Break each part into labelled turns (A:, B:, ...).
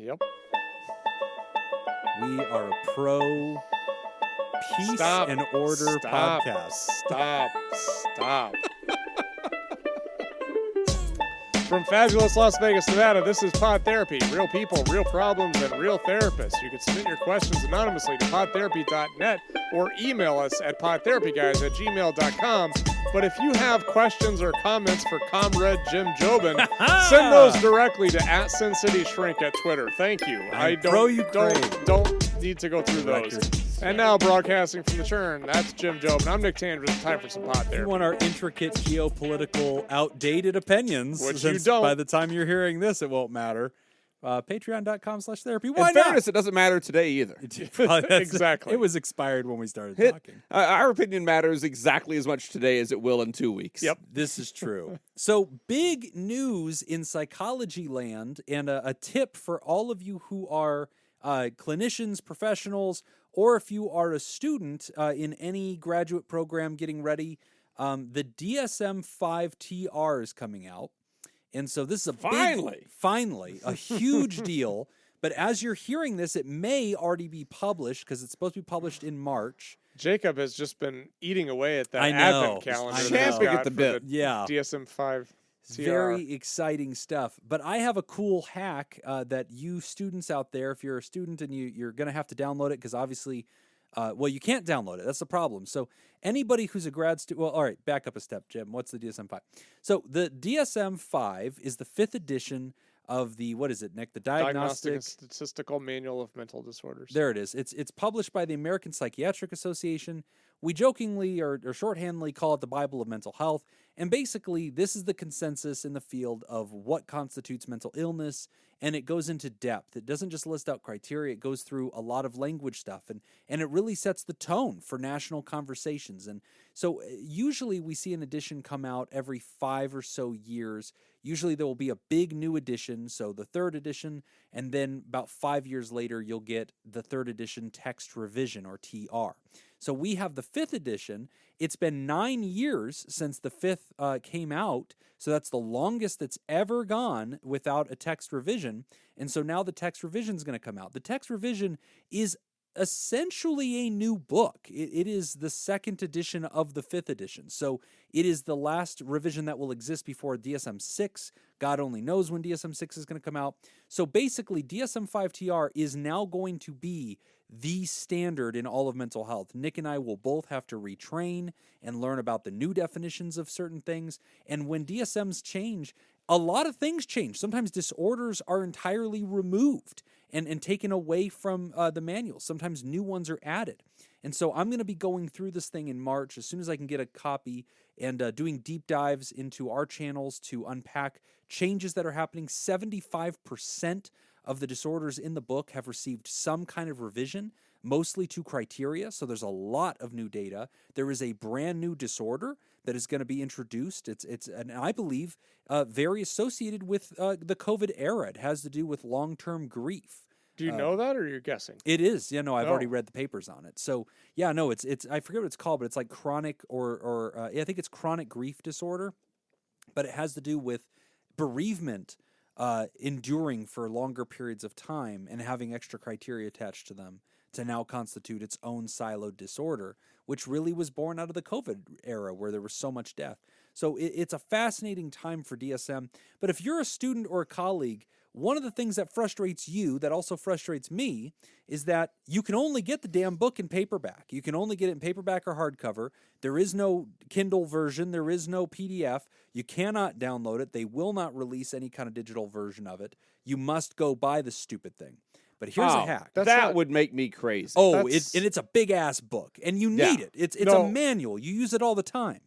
A: Yep.
B: We are a pro peace and order podcast.
A: Stop. From fabulous Las Vegas, Nevada, this is Pod Therapy. Real people, real problems, and real therapists. You can submit your questions anonymously to podtherapy.net or email us at podtherapyguys@gmail.com. But if you have questions or comments for Comrade Jim Jobin, send those directly to @SinCityShrink at Twitter. Thank you. I don't need to go through those. And now, broadcasting from the Churn, that's Jim Jobin. I'm Nick Tandris. It's time for some Pod Therapy.
B: If you want our intricate geopolitical, outdated opinions,
A: which you don't.
B: By the time you're hearing this, it won't matter. Patreon.com/therapy. Why
C: not? In fairness, it doesn't matter today either.
A: Exactly.
B: It was expired when we started talking.
C: Our opinion matters exactly as much today as it will in 2 weeks.
A: Yep.
B: This is true. So, big news in psychology land, and a tip for all of you who are clinicians, professionals, or if you are a student in any graduate program getting ready, the DSM-5 TR is coming out. And so this is a finally, a huge deal. But as you're hearing this, it may already be published because it's supposed to be published in March.
A: Jacob has just been eating away at that Advent calendar.
C: Champing at the bit.
A: Yeah. DSM-5 TR.
B: Very exciting stuff. But I have a cool hack that you students out there, if you're a student and you're going to have to download it because obviously, you can't download it. That's the problem. So anybody who's a grad student, well, all right, back up a step, Jim. What's the DSM-5? So the DSM-5 is the 5th edition of the, what is it, Nick? The Diagnostic
A: and Statistical Manual of Mental Disorders.
B: There it is. It's published by the American Psychiatric Association. We jokingly or shorthandly call it the Bible of Mental Health. And basically, this is the consensus in the field of what constitutes mental illness, and it goes into depth. It doesn't just list out criteria. It goes through a lot of language stuff, and it really sets the tone for national conversations. And so usually we see an edition come out every 5 or so years. Usually there will be a big new edition, so the 3rd edition, and then about 5 years later, you'll get the 3rd edition text revision, or TR. So we have the 5th edition. It's been 9 years since the 5th came out, so that's the longest that's ever gone without a text revision. And so now the text revision is going to come out. The text revision is essentially a new book. It is the 2nd edition of the 5th edition. So it is the last revision that will exist before DSM-6. God only knows when DSM-6 is going to come out. So basically, DSM-5 TR is now going to be the standard in all of mental health. Nick and I will both have to retrain and learn about the new definitions of certain things. And when DSMs change, a lot of things change. Sometimes disorders are entirely removed and taken away from the manual. Sometimes new ones are added. And so I'm going to be going through this thing in March as soon as I can get a copy and doing deep dives into our channels to unpack changes that are happening. 75% of the disorders in the book have received some kind of revision, mostly to criteria. So there's a lot of new data. There is a brand new disorder that is going to be introduced. And I believe very associated with the COVID era. It has to do with long-term grief.
A: Do you know that, or are you guessing?
B: It is. Yeah, no, I've already read the papers on it. So yeah, no, it's I forget what it's called, but it's like chronic I think it's chronic grief disorder, but it has to do with bereavement enduring for longer periods of time and having extra criteria attached to them to now constitute its own siloed disorder, which really was born out of the COVID era where there was so much death. So it's a fascinating time for DSM. But if you're a student or a colleague, one of the things that frustrates you, that also frustrates me, is that you can only get the damn book in paperback. You can only get it in paperback or hardcover. There is no Kindle version. There is no PDF. You cannot download it. They will not release any kind of digital version of it. You must go buy the stupid thing. But here's a hack.
C: That would make me crazy.
B: Oh, and it's a big-ass book, and you need it. It's a manual. You use it all the time.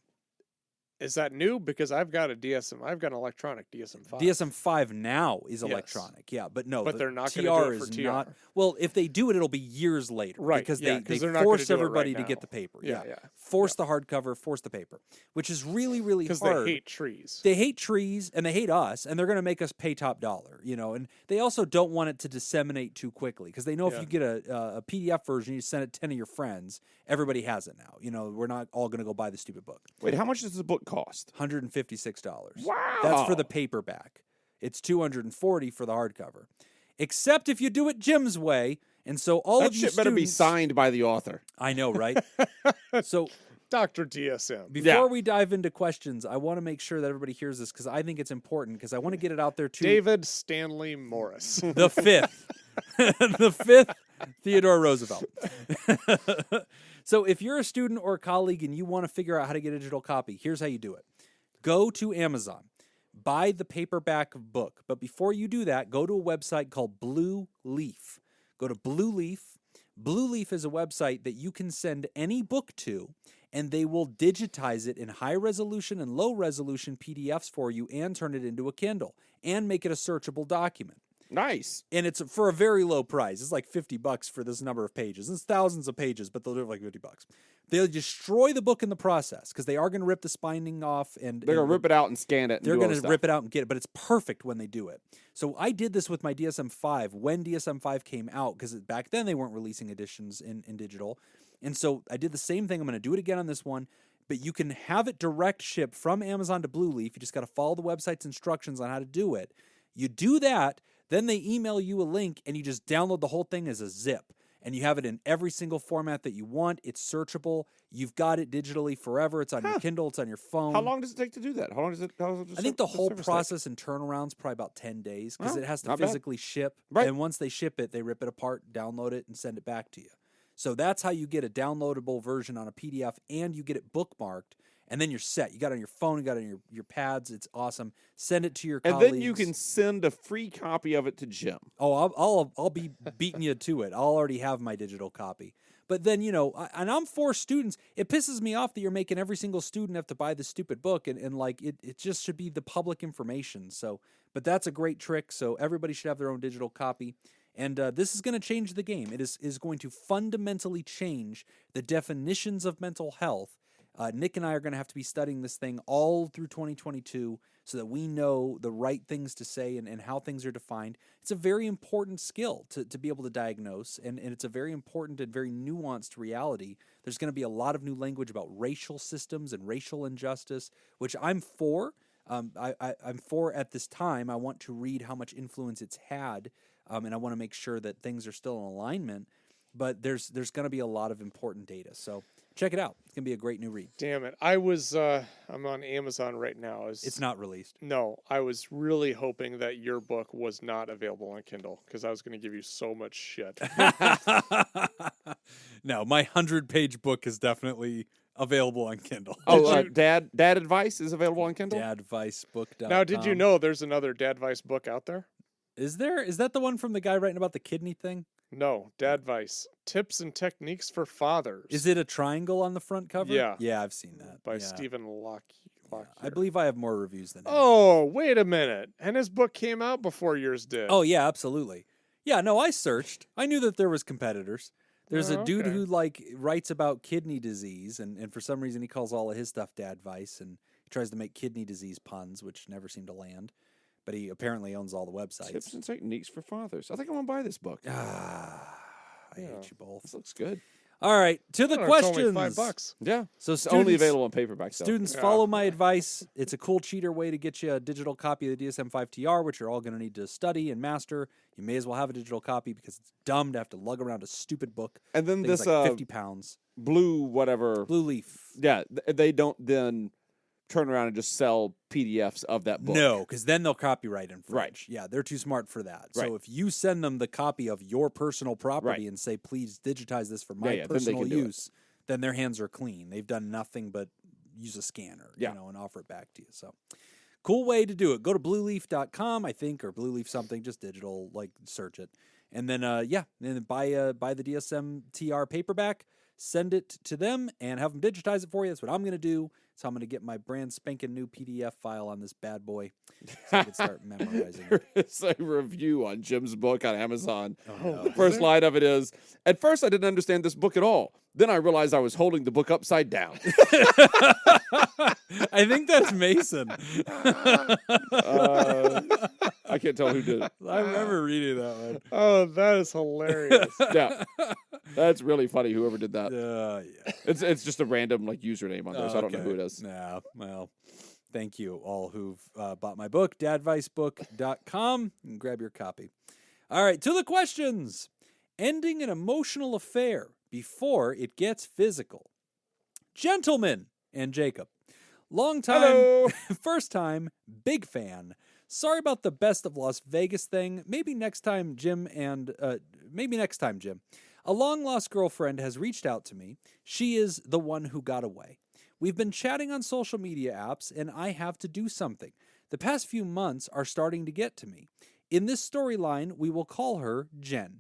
A: Is that new? Because I've got a DSM. I've got an electronic DSM-5.
B: DSM-5 now is electronic, yeah, but no.
A: But they're not going to do it for TR.
B: Not. Well, if they do it, it'll be years later,
A: right?
B: Because
A: they
B: force everybody to get the paper. Yeah. Force the hardcover, force the paper, which is really, really hard.
A: Because they hate trees.
B: They hate trees, and they hate us, and they're going to make us pay top dollar, And they also don't want it to disseminate too quickly, because they know if you get a PDF version, you send it to 10 of your friends, everybody has it now. We're not all going to go buy the stupid book.
C: Wait, how much does the book cost?
B: $156.
C: Wow.
B: That's for the paperback. It's $240 for the hardcover. except if you do it Jim's way. And so all
C: That
B: of you
C: shit better be
B: students-
C: signed by the author.
B: I know, right? So
A: Dr. DSM.
B: before we dive into questions, I want to make sure that everybody hears this because I think it's important because I want to get it out there too.
A: David Stanley Morris.
B: The fifth. The fifth Theodore Roosevelt. So if you're a student or a colleague and you want to figure out how to get a digital copy, here's how you do it. Go to Amazon. Buy the paperback book. But before you do that, go to a website called Blue Leaf. Go to Blue Leaf. Blue Leaf is a website that you can send any book to, and they will digitize it in high resolution and low resolution PDFs for you and turn it into a Kindle and make it a searchable document.
C: Nice.
B: And it's for a very low price. It's like $50 for this number of pages. It's thousands of pages, but they'll do it for like $50. They'll destroy the book in the process because they are going to rip the binding off and
C: They're going to rip it out and scan it. And
B: they're
C: going to
B: rip it out and get it, but it's perfect when they do it. So I did this with my DSM-5 when DSM-5 came out because back then they weren't releasing editions in digital. And so I did the same thing. I'm going to do it again on this one, but you can have it direct ship from Amazon to Blue Leaf. You just got to follow the website's instructions on how to do it. You do that, then they email you a link and you just download the whole thing as a zip. And you have it in every single format that you want. It's searchable. You've got it digitally forever. It's on your Kindle. It's on your phone.
C: How long does it take to do that? How long does it?
B: I think the whole process and turnaround's probably about 10 days because it has to physically ship.
C: Right.
B: And once they ship it, they rip it apart, download it, and send it back to you. So that's how you get a downloadable version on a PDF and you get it bookmarked. And then you're set. You got it on your phone. You got it on your pads. It's awesome. Send it to your colleagues.
C: And then you can send a free copy of it to Jim.
B: Oh, I'll be beating you to it. I'll already have my digital copy. But then, and I'm for students. It pisses me off that you're making every single student have to buy this stupid book. And like, it just should be the public information. So, but that's a great trick. So everybody should have their own digital copy. And this is going to change the game. It is going to fundamentally change the definitions of mental health. Nick and I are going to have to be studying this thing all through 2022 so that we know the right things to say and how things are defined. It's a very important skill to be able to diagnose, and it's a very important and very nuanced reality. There's going to be a lot of new language about racial systems and racial injustice, which I'm for. I'm for at this time. I want to read how much influence it's had, and I want to make sure that things are still in alignment. But there's going to be a lot of important data. So check it out. It's going to be a great new read.
A: Damn it. I'm on Amazon right now.
B: It's not released.
A: No, I was really hoping that your book was not available on Kindle because I was going to give you so much shit.
B: No, my 100-page book is definitely available on Kindle.
C: Oh, Dad Advice is available on Kindle?
B: Dadvicebook.com.
A: Now, did you know there's another Dadvice book out there?
B: Is there? Is that the one from the guy writing about the kidney thing?
A: No, Dadvice. Tips and Techniques for Fathers.
B: Is it a triangle on the front cover?
A: Yeah.
B: Yeah, I've seen that.
A: By
B: Yeah.
A: Stephen Lockyer.
B: I believe I have more reviews than him.
A: Oh, wait a minute. And his book came out before yours did.
B: Oh, yeah, absolutely. Yeah, no, I searched. I knew that there was competitors. There's a dude who writes about kidney disease, and for some reason he calls all of his stuff Dadvice, and he tries to make kidney disease puns, which never seem to land. But he apparently owns all the websites.
C: Tips and Techniques for Fathers. I think I'm going to buy this book.
B: I hate you both.
C: This looks good.
B: All right, to the questions.
A: It's only $5.
C: Yeah.
B: So
C: It's only available on paperback.
B: Students, follow my advice. It's a cool cheater way to get you a digital copy of the DSM-5 TR, which you're all going to need to study and master. You may as well have a digital copy because it's dumb to have to lug around a stupid book.
C: And then
B: Things
C: this
B: like 50 pounds.
C: Blue whatever.
B: Blue Leaf.
C: Yeah, they don't then turn around and just sell PDFs of that book.
B: No, because then they'll copyright infringe.
C: Right.
B: Yeah, they're too smart for that.
C: Right.
B: So if you send them the copy of your personal property and say, please digitize this for my personal use, then their hands are clean. They've done nothing but use a scanner, and offer it back to you. So cool way to do it. Go to blueleaf.com, I think, or Blue Leaf something, just digital, search it. And then, then buy the DSM TR paperback, send it to them, and have them digitize it for you. That's what I'm going to do. So I'm going to get my brand spanking new PDF file on this bad boy so I can start memorizing it.
C: It's a review on Jim's book on Amazon.
B: no.
C: The first line of it is, at first I didn't understand this book at all. Then I realized I was holding the book upside down.
B: I think that's Mason.
C: I can't tell who did it.
B: I remember reading that one.
A: Oh, that is hilarious.
C: Yeah. That's really funny, whoever did that.
B: Yeah.
C: It's just a random username on there, so I don't know who it is.
B: Yeah, well, thank you all who've bought my book, dadvicebook.com, and grab your copy. All right, to the questions. Ending an emotional affair before it gets physical. Gentlemen and Jacob. Long time,
C: Hello.
B: first time, big fan. Sorry about the best of Las Vegas thing. Maybe next time, Jim. A long-lost girlfriend has reached out to me. She is the one who got away. We've been chatting on social media apps, and I have to do something. The past few months are starting to get to me. In this storyline, we will call her Jen.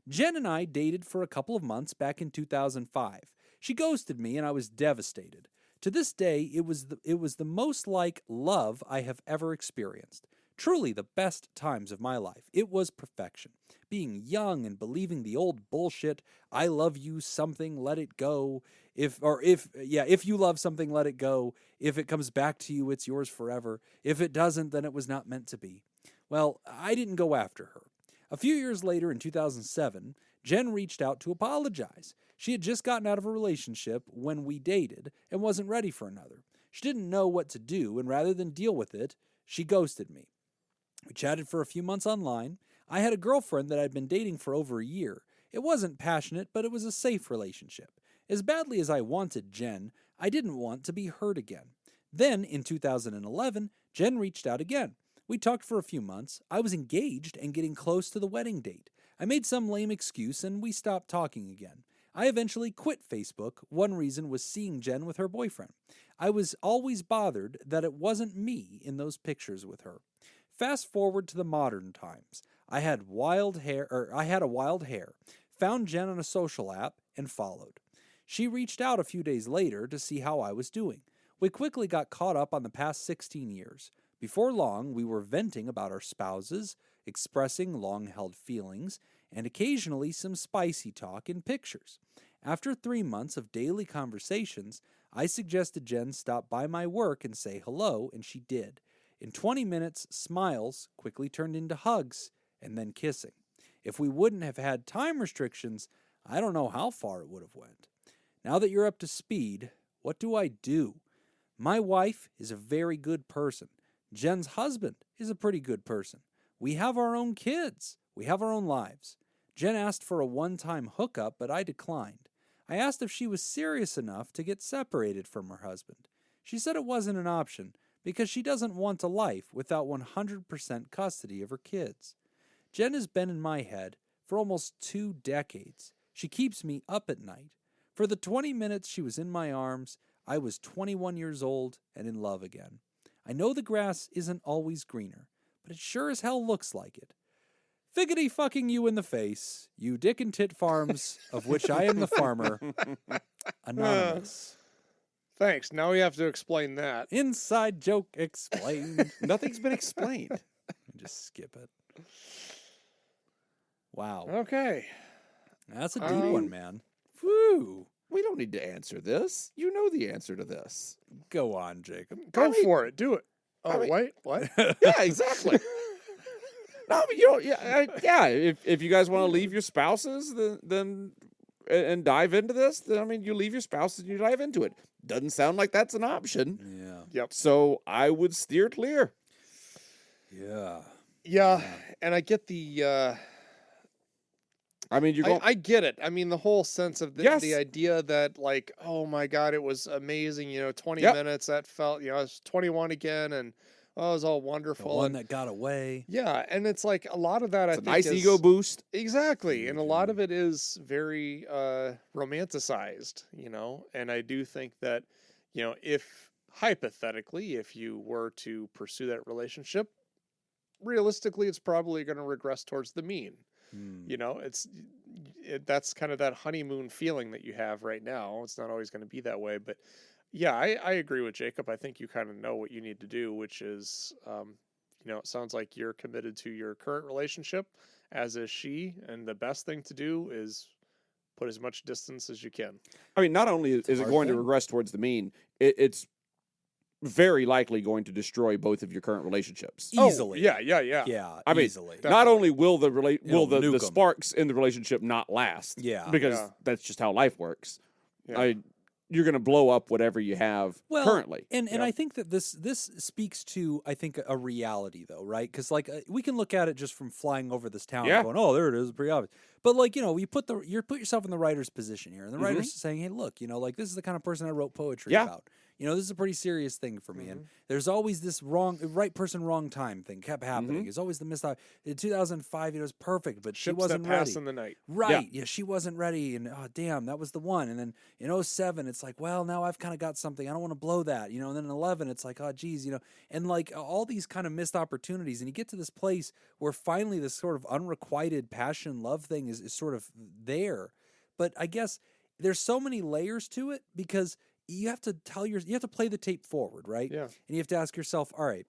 B: Jen and I dated for a couple of months back in 2005. She ghosted me, and I was devastated. To this day, it was the most like love I have ever experienced. Truly the best times of my life. It was perfection. Being young and believing the old bullshit, I love you, something, let it go. If you love something, let it go. If it comes back to you, it's yours forever. If it doesn't, then it was not meant to be. Well, I didn't go after her. A few years later, in 2007, Jen reached out to apologize. She had just gotten out of a relationship when we dated and wasn't ready for another. She didn't know what to do, and rather than deal with it, she ghosted me. We chatted for a few months online. I had a girlfriend that I'd been dating for over a year. It wasn't passionate, but it was a safe relationship. As badly as I wanted Jen, I didn't want to be hurt again. Then, in 2011, Jen reached out again. We talked for a few months. I was engaged and getting close to the wedding date. I made some lame excuse and we stopped talking again. I eventually quit Facebook. One reason was seeing Jen with her boyfriend. I was always bothered that it wasn't me in those pictures with her. Fast forward to the modern times. I had a wild hair, found Jen on a social app, and followed. She reached out a few days later to see how I was doing. We quickly got caught up on the past 16 years. Before long, we were venting about our spouses, expressing long-held feelings, and occasionally some spicy talk in pictures. After 3 months of daily conversations, I suggested Jen stop by my work and say hello, and she did. In 20 minutes, smiles quickly turned into hugs, and then kissing. If we wouldn't have had time restrictions, I don't know how far it would have went. Now that you're up to speed, what do I do? My wife is a very good person. Jen's husband is a pretty good person. We have our own kids. We have our own lives. Jen asked for a one-time hookup, but I declined. I asked if she was serious enough to get separated from her husband. She said it wasn't an option because she doesn't want a life without 100% custody of her kids. Jen has been in my head for almost 2 decades. She keeps me up at night. For the 20 minutes she was in my arms, I was 21 years old and in love again. I know the grass isn't always greener, but it sure as hell looks like it. Figgity fucking you in the face, you dick and tit farms, of which I am the farmer. Anonymous.
A: Thanks. Now we have to explain that.
B: Inside joke explained.
C: Nothing's been explained.
B: Just skip it. Wow.
A: Okay.
B: That's a deep one, man. Whew.
C: We don't need to answer this. You know the anscer to this.
B: Go on, Jacob.
A: Go for it. Do it. Oh, wait. What?
C: Yeah, exactly. No, but you know, yeah. If you guys want to leave your spouses, then and dive into this, then I mean, you leave your spouses and you dive into it. Doesn't sound like that's an option.
B: Yeah.
A: Yep.
C: So I would steer clear.
A: Yeah, and I get the.
C: I mean, you're going.
A: I get it. I mean, the whole sense of
C: Yes.
A: the idea that, like, oh my God, it was amazing. 20
C: Yep.
A: minutes. That felt, I was 21 again, and it was all
B: The
A: wonderful.
B: one
A: and
B: that got away.
A: yeah, and it's like a lot of that.
C: It's
A: I
C: a
A: think
C: nice
A: is,
C: ego boost.
A: Exactly, and a lot of it is very romanticized. And I do think that, if hypothetically, if you were to pursue that relationship, realistically, it's probably going to regress towards the mean. That's kind of that honeymoon feeling that you have right now. It's not always going to be that way, but yeah, I agree with Jacob. I think you kind of know what you need to do, which is, it sounds like you're committed to your current relationship, as is she, and the best thing to do is put as much distance as you can.
C: I mean, not only is it going to regress towards the mean, it's very likely going to destroy both of your current relationships.
B: Easily.
A: Oh, yeah.
B: Yeah,
C: I mean,
B: easily.
C: not only will the
B: nuke 'em.
C: sparks in the relationship not last,
B: Yeah.
C: because that's just how life works.
A: Yeah.
C: you're going to blow up whatever you have currently.
B: And I think that this speaks to, I think, a reality, though, right? Because, like, we can look at it just from flying over this town and going, oh, there it is, pretty obvious. But, like, you put yourself in the writer's position here, and the writer's saying, hey, look, like, this is the kind of person I wrote poetry about. This is a pretty serious thing for me. And there's always this right person, wrong time thing kept happening. It's always the missed out. In 2005, it was perfect, but she wasn't ready.
A: In the night.
B: Right. Yeah, she wasn't ready. And, oh, damn, that was the one. And then in 07, it's like, well, now I've kind of got something. I don't want to blow that. And then in 11, it's like, oh, geez, and like all these kind of missed opportunities. And you get to this place where finally this sort of unrequited passion, love thing is sort of there. But I guess there's so many layers to it because you have to play the tape forward, right? Yeah. And you have to ask yourself, all right,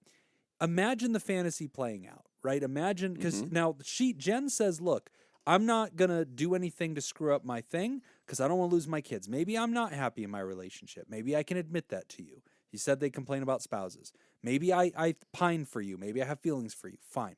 B: imagine the fantasy playing out, right? Imagine, because now Jen says, look, I'm not going to do anything to screw up my thing because I don't want to lose my kids. Maybe I'm not happy in my relationship. Maybe I can admit that to you. You said they complain about spouses. Maybe I pine for you. Maybe I have feelings for you. Fine.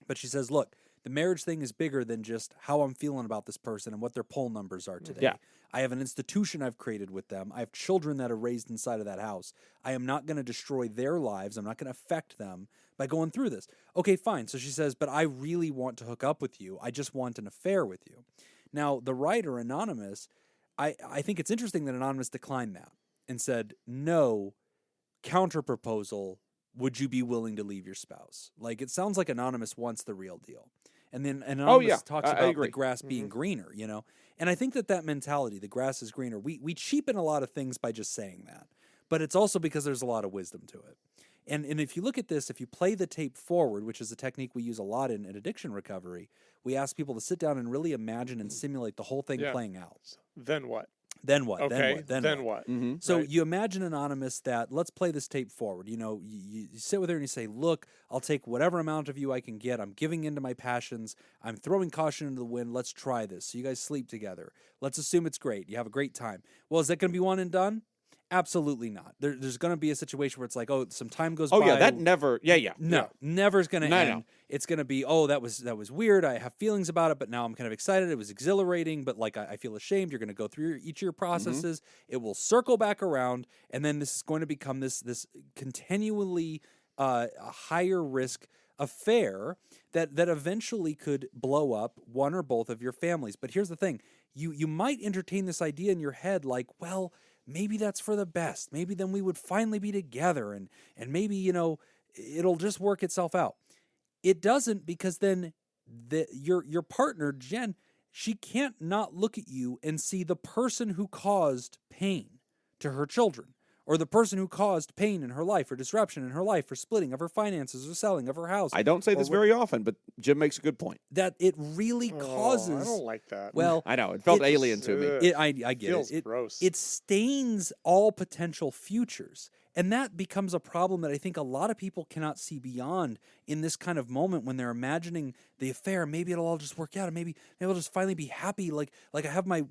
B: But she says, look, the marriage thing is bigger than just how I'm feeling about this person and what their poll numbers are today. Yeah. I have an institution I've created with them. I have children that are raised inside of that house. I am not going to destroy their lives. I'm not going to affect them by going through this. Okay, fine. So she says, but I really want to hook up with you. I just want an affair with you. Now, the writer, Anonymous, I think it's interesting that Anonymous declined that and said, no, counterproposal, would you be willing to leave your spouse? Like, it sounds like Anonymous wants the real deal. And then Anonymous talks about the grass being greener, And I think that mentality, the grass is greener, we cheapen a lot of things by just saying that. But it's also because there's a lot of wisdom to it. And if you look at this, if you play the tape forward, which is a technique we use a lot in addiction recovery, we ask people to sit down and really imagine and simulate the whole thing playing out.
A: Then what?
B: Then what?
A: Okay.
B: Then what?
C: Mm-hmm.
B: So you imagine Anonymous that, let's play this tape forward. You sit with her and you say, look, I'll take whatever amount of you I can get. I'm giving into my passions. I'm throwing caution into the wind. Let's try this. So you guys sleep together. Let's assume it's great. You have a great time. Well, is that going to be one and done? Absolutely not. There's going to be a situation where it's like, oh, some time goes by.
C: Oh, yeah, that never,
B: No, never's going to end. No. It's going to be, oh, that was weird. I have feelings about it, but now I'm kind of excited. It was exhilarating, but like I feel ashamed. You're going to go through each of your processes. It will circle back around, and then this is going to become this continually higher risk affair that eventually could blow up one or both of your families. But here's the thing. You might entertain this idea in your head like, well, maybe that's for the best. Maybe then we would finally be together and maybe, it'll just work itself out. It doesn't, because then your partner, Jen, she can't not look at you and see the person who caused pain to her children, or the person who caused pain in her life or disruption in her life or splitting of her finances or selling of her house.
C: I don't say this very often, but Jim makes a good point.
B: That it really causes...
A: I don't like that.
B: Well,
C: I know. It felt alien to me.
B: I get
A: feels
B: it.
A: Gross.
B: It stains all potential futures. And that becomes a problem that I think a lot of people cannot see beyond in this kind of moment when they're imagining the affair. Maybe it'll all just work out, and maybe I'll just finally be happy. Like I have my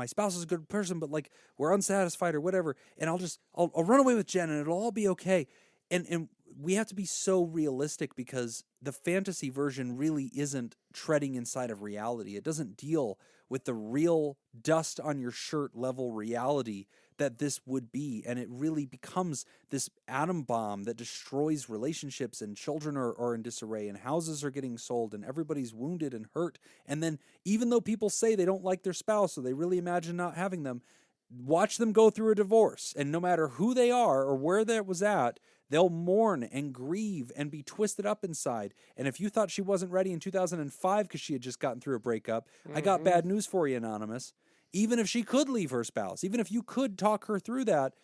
B: spouse is a good person, but like we're unsatisfied or whatever, and I'll run away with Jen, and it'll all be okay. And we have to be so realistic, because the fantasy version really isn't treading inside of reality. It doesn't deal with the real dust on your shirt level reality that this would be, and it really becomes this atom bomb that destroys relationships, and children are in disarray, and houses are getting sold, and everybody's wounded and hurt. And then even though people say they don't like their spouse, or they really imagine not having them, watch them go through a divorce, and no matter who they are or where that was at, they'll mourn and grieve and be twisted up inside. And if you thought she wasn't ready in 2005 because she had just gotten through a breakup, I got bad news for you, Anonymous. Even if she could leave her spouse, even if you could talk her through that,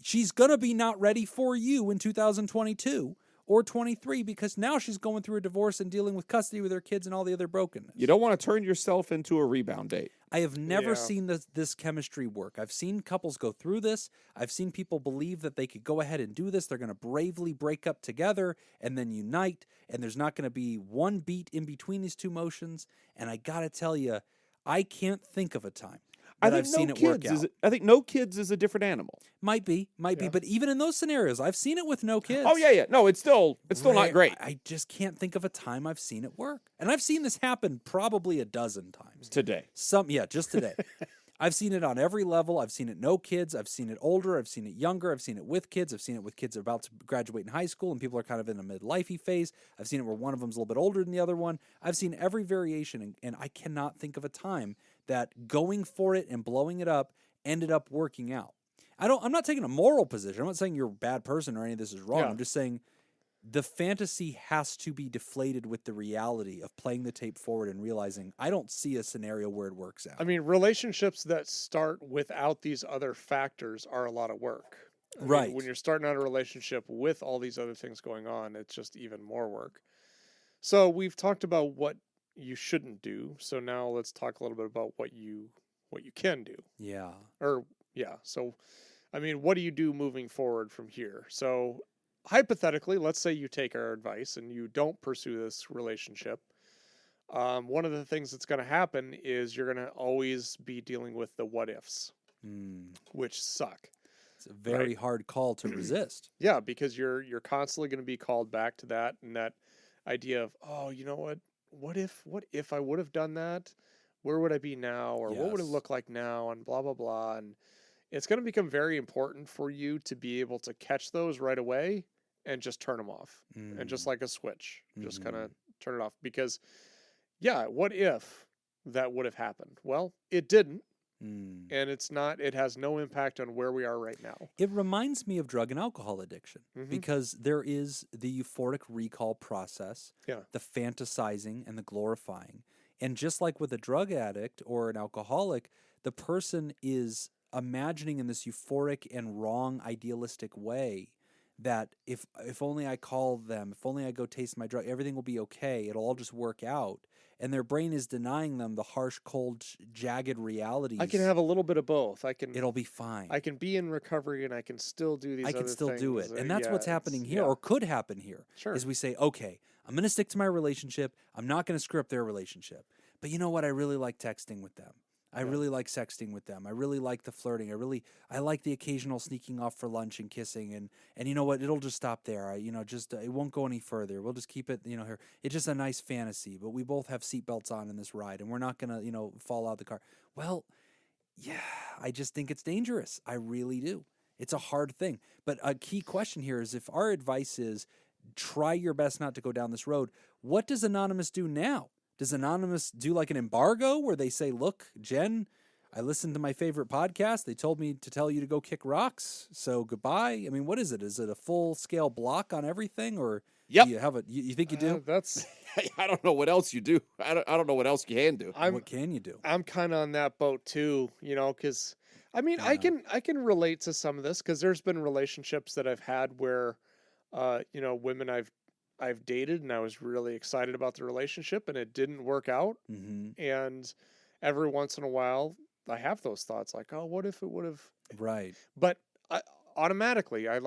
B: she's going to be not ready for you in 2022 or 23, because now she's going through a divorce and dealing with custody with her kids and all the other brokenness.
C: You don't want to turn yourself into a rebound date.
B: I have never seen this chemistry work. I've seen couples go through this. I've seen people believe that they could go ahead and do this. They're going to bravely break up together and then unite, and there's not going to be one beat in between these two motions. And I got to tell you, I can't think of a time I've seen it work out.
C: I think no kids is a different animal.
B: Might be, but even in those scenarios, I've seen it with no kids.
C: Oh yeah. No, it's still not great.
B: I just can't think of a time I've seen it work, and I've seen this happen probably a dozen times
C: today.
B: Just today. I've seen it on every level. I've seen it no kids. I've seen it older. I've seen it younger. I've seen it with kids. I've seen it with kids about to graduate in high school and people are kind of in a midlifey phase. I've seen it where one of them's a little bit older than the other one. I've seen every variation, and I cannot think of a time that going for it and blowing it up ended up working out. I'm not taking a moral position. I'm not saying you're a bad person or any of this is wrong.
A: Yeah.
B: I'm just saying the fantasy has to be deflated with the reality of playing the tape forward and realizing I don't see a scenario where it works out.
A: I mean, relationships that start without these other factors are a lot of work. I mean,
B: Right.
A: when you're starting out a relationship with all these other things going on, it's just even more work. So we've talked about what you shouldn't do. So now let's talk a little bit about what you can do.
B: Yeah.
A: So, I mean, what do you do moving forward from here? So hypothetically, let's say you take our advice and you don't pursue this relationship. One of the things that's going to happen is you're going to always be dealing with the what ifs, which suck.
B: It's a very hard call to resist.
A: Yeah, because you're constantly going to be called back to that and that idea of, oh, you know what? What if I would have done that? Where would I be now? Or what would it
B: Yes.
A: look like now? And blah, blah, blah. And it's going to become very important for you to be able to catch those right away and just turn them off. And just like a switch, just kind of turn it off. Because, yeah, what if that would have happened? Well, it didn't. And it has no impact on where we are right now.
B: It reminds me of drug and alcohol addiction because there is the euphoric recall process, the fantasizing and the glorifying. And just like with a drug addict or an alcoholic, the person is imagining in this euphoric and wrong idealistic way that if only I call them, if only I go taste my drug, everything will be okay. It'll all just work out. And their brain is denying them the harsh, cold, jagged realities.
A: I can have a little bit of both.
B: It'll be fine.
A: I can be in recovery and I can still do these other things.
B: I can still do it. And that's what's happening here,
A: yeah.
B: or could happen here,
A: Sure.
B: is we say, okay, I'm going to stick to my relationship. I'm not going to screw up their relationship. But you know what? I really like texting with them. I really like sexting with them. I really like the flirting. I like the occasional sneaking off for lunch and kissing. And you know what? It'll just stop there. It won't go any further. We'll just keep it, here. It's just a nice fantasy, but we both have seatbelts on in this ride and we're not going to, fall out of the car. Well, yeah, I just think it's dangerous. I really do. It's a hard thing. But a key question here is if our advice is try your best not to go down this road, what does Anonymous do now? Does Anonymous do like an embargo where they say, look, Jen, I listened to my favorite podcast. They told me to tell you to go kick rocks. So goodbye. I mean, what is it? Is it a full scale block on everything or
C: Yep.
B: do you have you think you do?
A: That's
C: I don't know what else you do. I don't know what else you can do.
B: What can you do?
A: I'm kind of on that boat too, because I mean, I can relate to some of this because there's been relationships that I've had where, women I've dated and I was really excited about the relationship and it didn't work out. And every once in a while I have those thoughts like, oh, what if it would have?
B: Right.
A: But automatically I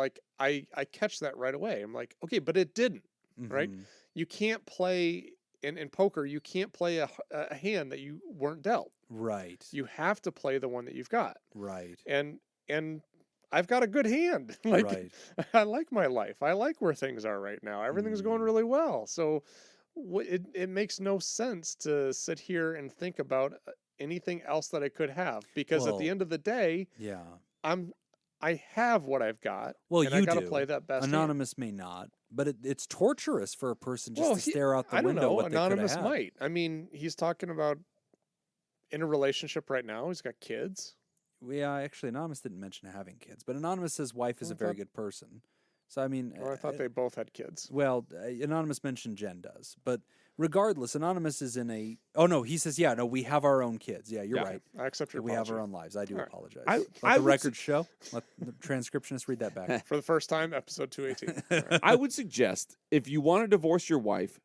A: catch that right away. I'm like, okay, but it didn't, right? You can't play in poker. You can't play a hand that you weren't dealt.
B: Right.
A: You have to play the one that you've got.
B: Right.
A: And I've got a good hand.
B: Right.
A: I like my life. I like where things are right now. Everything's going really well. So it makes no sense to sit here and think about anything else that I could have because at the end of the day, I have what I've got.
B: Well,
A: and
B: you
A: I got to
B: do.
A: play that best.
B: Anonymous may not, but it's torturous for a person just to stare out the
A: I don't
B: window.
A: know.
B: What
A: Anonymous
B: they could have.
A: might. I mean, he's talking about in a relationship right now. He's got kids.
B: Yeah, actually, Anonymous didn't mention having kids, but Anonymous's wife is a very good person. So, I mean...
A: Or I thought they both had kids.
B: Well, Anonymous mentioned Jen does. But regardless, Anonymous is in a... Oh, no, he says, we have our own kids. Yeah, you're right.
A: I accept your
B: We have our
A: apology.
B: own lives. I do apologize.
C: I
B: Let the
C: would
B: record show. Let the transcriptionist read that back.
A: For the first time, episode 218. All right.
C: I would suggest if you want to divorce your wife.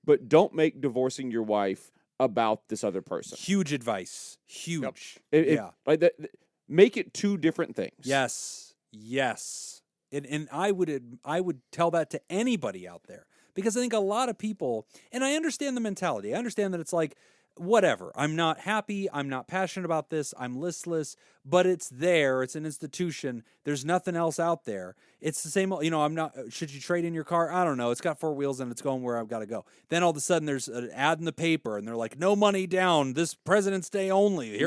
C: But don't make divorcing your wife about this other person.
B: Huge advice. Huge.
C: Like that, make it two different things.
B: Yes. And I would tell that to anybody out there because I think a lot of people, and I understand the mentality. I understand that it's like, whatever. I'm not happy. I'm not passionate about this. I'm listless. but it's there. It's an institution. There's nothing else out there. It's the same, I'm not, should you trade in your car? I don't know. It's got 4 wheels and it's going where I've got to go. Then all of a sudden there's an ad in the paper and they're like, no money down, this President's Day only.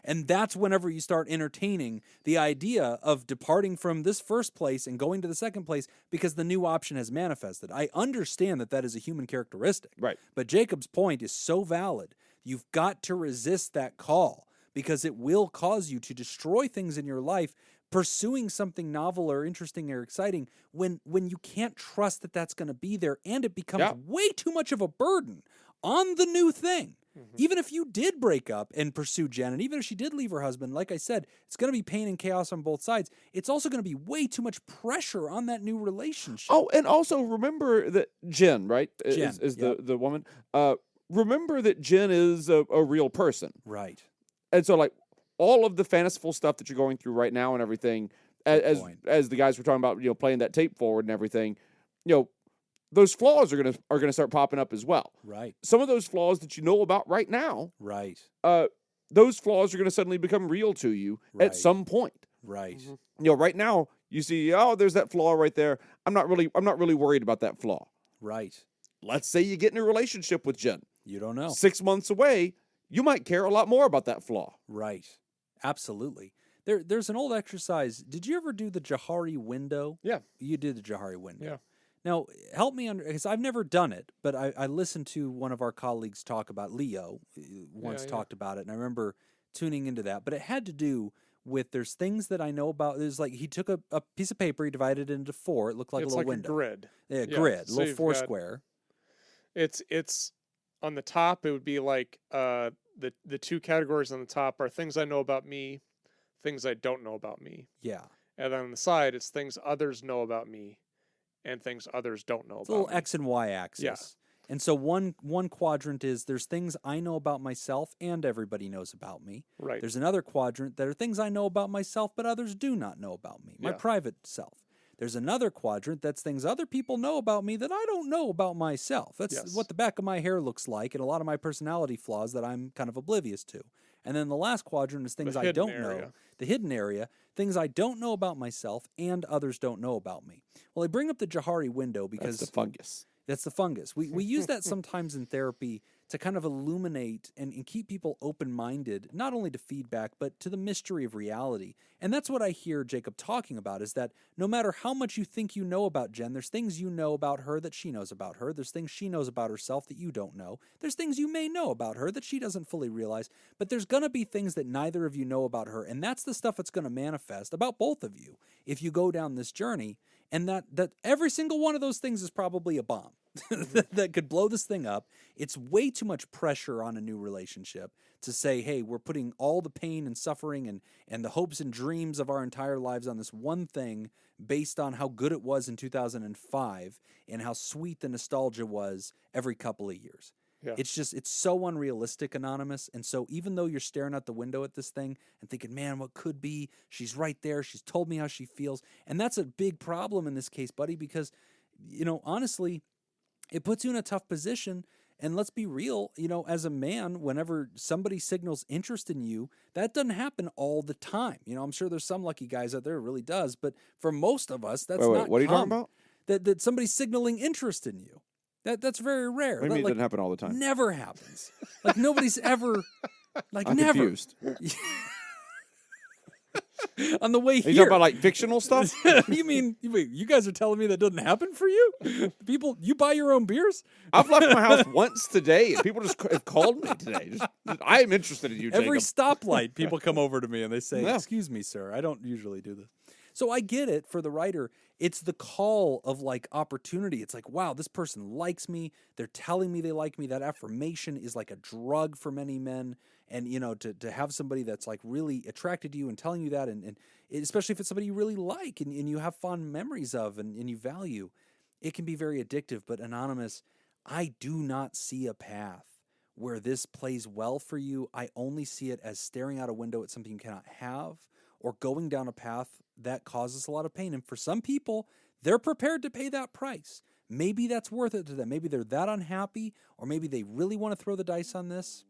B: And that's whenever you start entertaining the idea of departing from this first place and going to the second place because the new option has manifested. I understand that is a human characteristic.
C: Right.
B: But Jacob's point is so valid. You've got to resist that call, because it will cause you to destroy things in your life, pursuing something novel or interesting or exciting when you can't trust that that's going to be there, and it becomes way too much of a burden on the new thing. Even if you did break up and pursue Jen, and even if she did leave her husband, like I said, it's going to be pain and chaos on both sides. It's also going to be way too much pressure on that new relationship.
C: Oh, and also remember that Jen, right,
B: Jen,
C: is the woman. Remember that Jen is a real person.
B: Right.
C: And so, like, all of the fanciful stuff that you're going through right now and everything, as the guys were talking about, playing that tape forward and everything, those flaws are gonna start popping up as well.
B: Right.
C: Some of those flaws that you know about right now,
B: right,
C: those flaws are gonna suddenly become real to you at some point.
B: Right.
C: Right now you see, there's that flaw right there. I'm not really worried about that flaw.
B: Right.
C: Let's say you get in a relationship with Jen.
B: You don't know.
C: 6 months away, you might care a lot more about that flaw.
B: Right. Absolutely. There's an old exercise. Did you ever do the Johari window?
A: Yeah.
B: You did the Johari window.
A: Yeah.
B: Now, help me because I've never done it, but I listened to one of our colleagues talk about, Leo once talked about it, and I remember tuning into that. But it had to do with, there's things that I know about. There's like, he took a piece of paper, he divided it into 4. It looked like a little window.
A: It's like a grid.
B: Yeah, grid, a little 4 square.
A: It's on the top, it would be like the 2 categories on the top are things I know about me, things I don't know about me.
B: Yeah.
A: And then on the side, it's things others know about me and things others don't know
B: It's
A: about
B: a little
A: me.
B: X and Y axis.
A: Yeah.
B: And so one quadrant is there's things I know about myself and everybody knows about me.
A: Right.
B: There's another quadrant that are things I know about myself but others do not know about me, my private self. There's another quadrant that's things other people know about me that I don't know about myself. That's what the back of my hair looks like and a lot of my personality flaws that I'm kind of oblivious to. And then the last quadrant is things I don't know, the hidden area, things I don't know about myself and others don't know about me. Well, I bring up the Johari window because
C: that's the fungus.
B: That's the fungus. We use that sometimes in therapy to kind of illuminate and keep people open-minded, not only to feedback, but to the mystery of reality. And that's what I hear Jacob talking about, is that no matter how much you think you know about Jen, there's things you know about her that she knows about her. There's things she knows about herself that you don't know. There's things you may know about her that she doesn't fully realize. But there's going to be things that neither of you know about her. And that's the stuff that's going to manifest about both of you if you go down this journey. And that every single one of those things is probably a bomb that could blow this thing up. It's way too much pressure on a new relationship to say, hey, we're putting all the pain and suffering and the hopes and dreams of our entire lives on this one thing based on how good it was in 2005 and how sweet the nostalgia was every couple of years. Yeah. It's so unrealistic, Anonymous. And so even though you're staring out the window at this thing and thinking, man, what could be? She's right there. She's told me how she feels. And that's a big problem in this case, buddy, because, honestly, it puts you in a tough position. And let's be real, as a man, whenever somebody signals interest in you, that doesn't happen all the time. I'm sure there's some lucky guys out there it really does. But for most of us, that's not
C: what are you talking about?
B: That somebody's signaling interest in you. That's very rare.
C: What do you mean it doesn't happen all the time?
B: Never happens. Like nobody's ever,
C: I'm
B: never.
C: confused.
B: On the way here.
C: Are you talking about like fictional stuff?
B: You mean you guys are telling me that doesn't happen for you? People, you buy your own beers?
C: I've left my house once today, and people just have called me today. I am interested in you, Jacob.
B: Every stoplight, people come over to me and they say, "Excuse me, sir, I don't usually do this." So I get it for the writer. It's the call of like opportunity. It's like, wow, this person likes me. They're telling me they like me. That affirmation is like a drug for many men. And, to have somebody that's like really attracted to you and telling you that, and especially if it's somebody you really like and you have fond memories of and you value, it can be very addictive. But Anonymous, I do not see a path where this plays well for you. I only see it as staring out a window at something you cannot have, or going down a path that causes a lot of pain. And for some people, they're prepared to pay that price. Maybe that's worth it to them. Maybe they're that unhappy, or maybe they really want to throw the dice on this.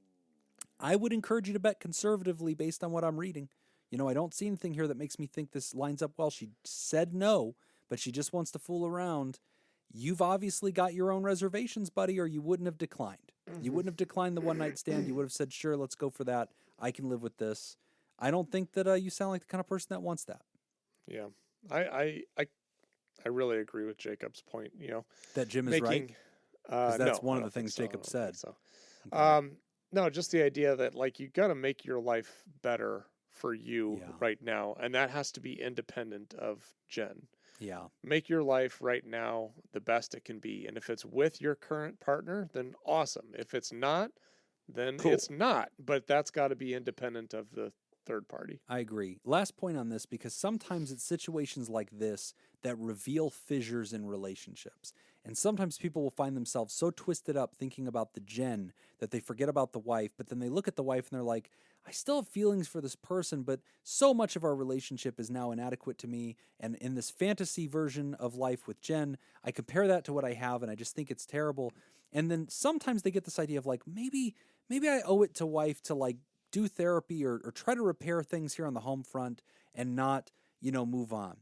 B: I would encourage you to bet conservatively based on what I'm reading. I don't see anything here that makes me think this lines up well. She said no, but she just wants to fool around. You've obviously got your own reservations, buddy, or you wouldn't have declined. You wouldn't have declined the one-night stand. You would have said, sure, let's go for that. I can live with this. I don't think that you sound like the kind of person that wants that.
A: Yeah. I really agree with Jacob's point,
B: That Jim is right? Because that's one of the things Jacob said.
A: So.
B: Okay.
A: No, just the idea that, like, you got to make your life better for you right now, and that has to be independent of Jen.
B: Yeah.
A: Make your life right now the best it can be. And if it's with your current partner, then awesome. If it's not, then it's not. But that's got to be independent of the third party.
B: I agree. Last point on this, because sometimes it's situations like this that reveal fissures in relationships. And sometimes people will find themselves so twisted up thinking about the Jen that they forget about the wife. But then they look at the wife and they're like, I still have feelings for this person, but so much of our relationship is now inadequate to me. And in this fantasy version of life with Jen, I compare that to what I have, and I just think it's terrible. And then sometimes they get this idea of like, maybe I owe it to wife to like do therapy or try to repair things here on the home front and not, move on,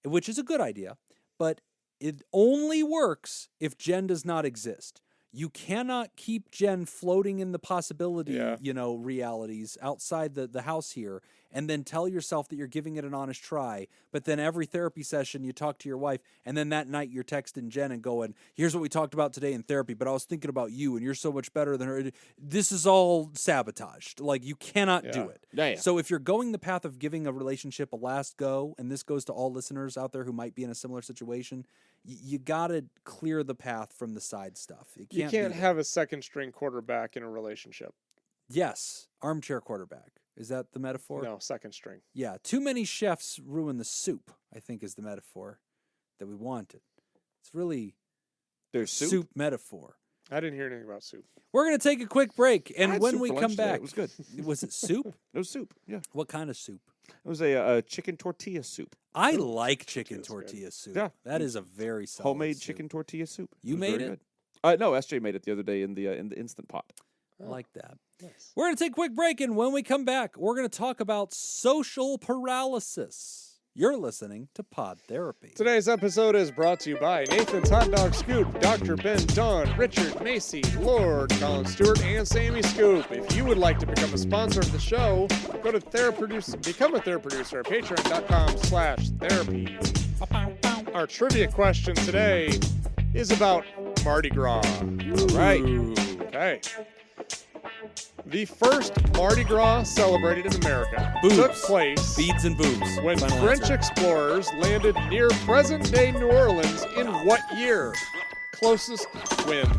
B: which is a good idea. But it only works if Jen does not exist. You cannot keep Jen floating in the possibility, realities outside the house here and then tell yourself that you're giving it an honest try. But then every therapy session you talk to your wife and then that night you're texting Jen and going, here's what we talked about today in therapy, but I was thinking about you and you're so much better than her. This is all sabotaged. Like, you cannot do it.
C: Yeah.
B: So if you're going the path of giving a relationship a last go, and this goes to all listeners out there who might be in a similar situation, you got to clear the path from the side stuff.
A: You can't have a second string quarterback in a relationship.
B: Yes. Armchair quarterback. Is that the metaphor?
A: No, second string.
B: Yeah. Too many chefs ruin the soup, I think, is the metaphor that we wanted. It's really
C: there's
B: soup metaphor.
A: I didn't hear anything about soup.
B: We're going to take a quick break, and when we come back,
C: it was good.
B: Was it soup?
C: It was soup. Yeah.
B: What kind of soup?
C: It was a chicken tortilla soup.
B: I like chicken tortilla soup.
C: Yeah.
B: That is a very solid
C: homemade
B: soup.
C: chicken tortilla soup.
B: You made it?
C: No, SJ made it the other day in the Instant Pot.
B: I like that.
A: Nice.
B: We're going to take a quick break, and when we come back, we're going to talk about social paralysis. You're listening to Pod Therapy.
A: Today's episode is brought to you by Nathan's Hot Dog Scoop, Dr. Ben Dunn, Richard Macy, Lord, Colin Stewart, and Sammy Scoop. If you would like to become a sponsor of the show, go to become a Theraproducer at patreon.com/therapy. Our trivia question today is about Mardi Gras.
C: All right.
A: Okay. The first Mardi Gras celebrated in America took place
B: beads and boobs.
A: when
B: Final
A: French
B: answer.
A: explorers landed near present-day New Orleans in what year? Closest wins.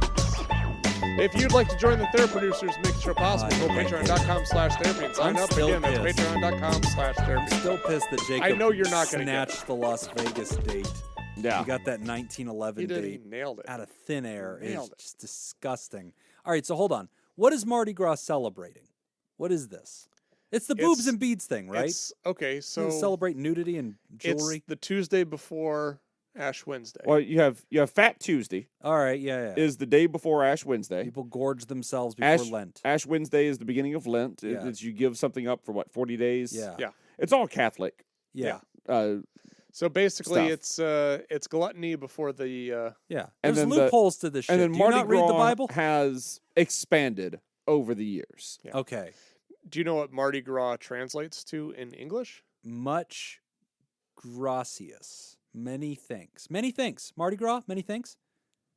A: If you'd like to join the Theraproducers, make sure possible. Go to patreon.com/therapy and sign
B: I'm
A: up.
B: still
A: Again, that's
B: pissed.
A: patreon.com/therapy.
B: I'm still pissed that Jacob
A: I know you're not gonna get
B: snatched the Las Vegas date.
C: Yeah.
B: You got that 1911
A: He did.
B: date
A: He nailed it.
B: out of thin air.
A: Nailed
B: It's just disgusting. All right, so hold on. What is Mardi Gras celebrating? What is this? It's the boobs and beads thing, right?
A: Okay, so
B: celebrate nudity and jewelry.
A: it's the Tuesday before Ash Wednesday.
C: Well, you have Fat Tuesday.
B: All right, yeah.
C: Is the day before Ash Wednesday.
B: People gorge themselves before Lent.
C: Ash Wednesday is the beginning of Lent.
B: Yeah.
C: It's you give something up for 40 days?
B: Yeah.
C: It's all Catholic.
B: Yeah.
A: So basically,
C: stuff.
A: it's gluttony before the
B: Yeah.
C: And
B: There's
C: then
B: loopholes to this shit.
C: And then
B: Do
C: Mardi
B: you not read the
C: Gras
B: Bible?
C: has expanded over the years.
A: Yeah.
B: Okay.
A: Do you know what Mardi Gras translates to in English?
B: Much gracias. Many thanks. Many thanks. Mardi Gras, many thanks.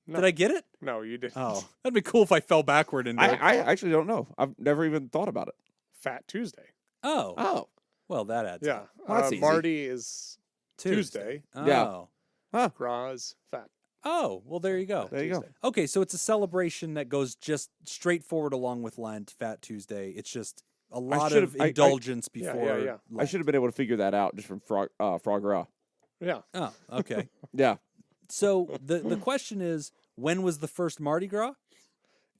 A: No.
B: Did I get it?
A: No, you didn't.
B: Oh, that'd be cool if I fell backward into it.
C: I actually don't know. I've never even thought about it.
A: Fat Tuesday.
B: Oh.
C: Oh.
B: Well, that adds
A: Yeah.
B: up.
C: Well, that's easy.
A: Mardi is Tuesday.
B: Oh.
C: Yeah.
A: Gras is fat.
B: Oh, well, there you go.
C: There you go.
A: Tuesday.
B: Okay, so it's a celebration that goes just straightforward along with Lent, Fat Tuesday. It's just a lot of indulgence before
A: yeah.
C: I should have been able to figure that out just from Frog Gras.
A: Yeah.
B: Oh, okay.
C: Yeah.
B: So the question is, when was the first Mardi Gras?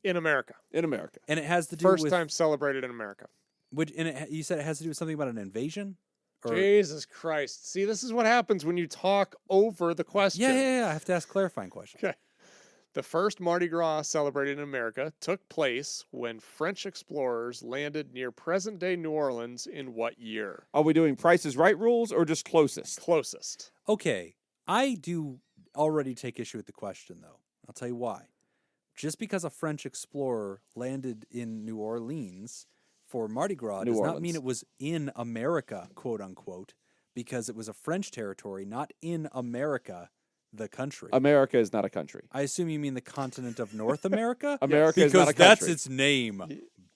A: In America.
C: In America.
B: And it has to do
A: First
B: with
A: time celebrated in America.
B: you said it has to do with something about an invasion? Or,
A: Jesus Christ. See, this is what happens when you talk over the question.
B: yeah. I have to ask clarifying questions.
A: Okay. The first Mardi Gras celebrated in America took place when French explorers landed near present-day New Orleans in what year?
C: Are we doing Price is Right rules or just closest?
A: Closest.
B: Okay, I do already take issue with the question, though. I'll tell you why. Just because a French explorer landed in New Orleans for Mardi Gras does not mean it was in America, quote unquote, because it was a French territory, not in America, the country.
C: America is not a country.
B: I assume you mean the continent of North America?
C: America is not a country.
B: Because that's its name,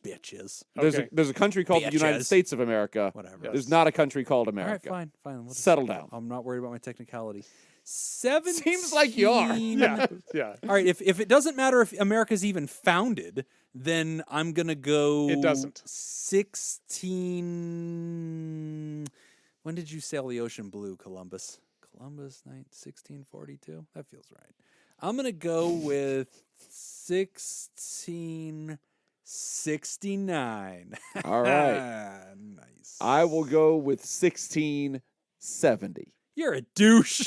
B: bitches.
C: There's a country called the United States of America.
B: Whatever.
C: There's not a country called America.
B: All right, fine. We'll
C: Settle down.
B: I'm not worried about my technicality. 17.
C: Seems like you are.
A: Yeah.
B: All right, if it doesn't matter if America's even founded, then I'm going to go...
A: It doesn't.
B: 16... When did you sail the ocean blue, Columbus? Columbus, 1642? That feels right. I'm going to go with 1669.
C: All right.
B: Nice.
C: I will go with 1670.
B: You're a douche.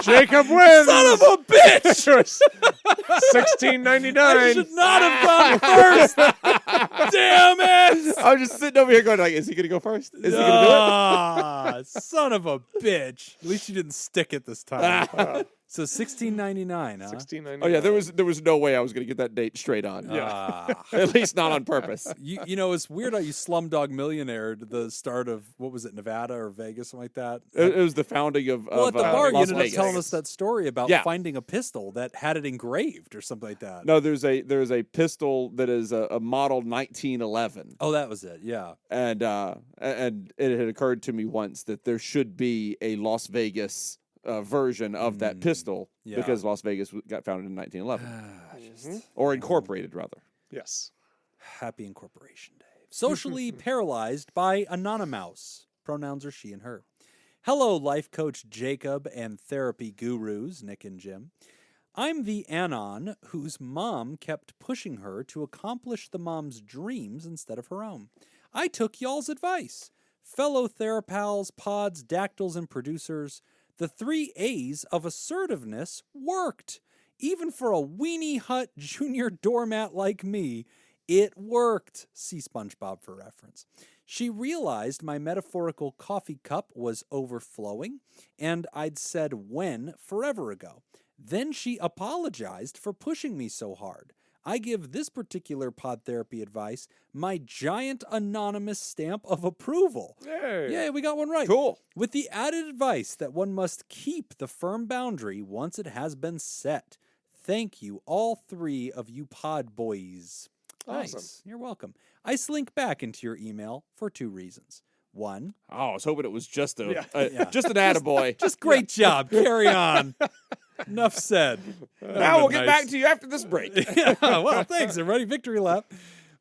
A: Jacob wins.
B: Son of a bitch.
A: 1699.
B: I should not have gone first. Damn it.
C: I was just sitting over here going like, is he going to go first? Is he going to do it?
B: Son of a bitch. At least you didn't stick it this time. So 1699, huh?
A: 1699.
C: Oh yeah, there was no way I was going to get that date straight on.
B: Yeah.
C: At least not on purpose.
B: You know, it's weird how you Slumdog Millionaire at the start of, what was it, Nevada or Vegas, something like that?
C: It was the founding of
B: Well, at the bar, you
C: Las
B: ended up
C: Vegas.
B: telling us that story about finding a pistol that had it engraved or something like that.
C: No, there's a pistol that is a model 1911.
B: Oh, that was it. Yeah.
C: And it had occurred to me once that there should be a Las Vegas version of that pistol because Las Vegas got founded in 1911. Or incorporated, rather.
A: Yes.
B: Happy Incorporation Day. Socially paralyzed by Anonymous. Pronouns are she and her. Hello, life coach Jacob and therapy gurus, Nick and Jim. I'm the Anon whose mom kept pushing her to accomplish the mom's dreams instead of her own. I took y'all's advice. Fellow therapals, pods, dactyls, and producers, the 3 A's of assertiveness worked. Even for a weenie hut junior doormat like me, it worked. See SpongeBob for reference. She realized my metaphorical coffee cup was overflowing, and I'd said when forever ago. Then she apologized for pushing me so hard. I give this particular pod therapy advice my giant anonymous stamp of approval.
A: Hey.
B: Yeah, we got one right.
C: Cool.
B: With the added advice that one must keep the firm boundary once it has been set. Thank you, all 3 of you pod boys.
A: Awesome.
B: Nice. You're welcome. I slink back into your email for 2 reasons. 1,
C: Oh, I was hoping it was just
B: Yeah.
C: just an attaboy.
B: just great job. Carry on. Enough said.
C: Now we'll get back to you after this break.
B: Yeah, well, thanks, everybody. Victory lap.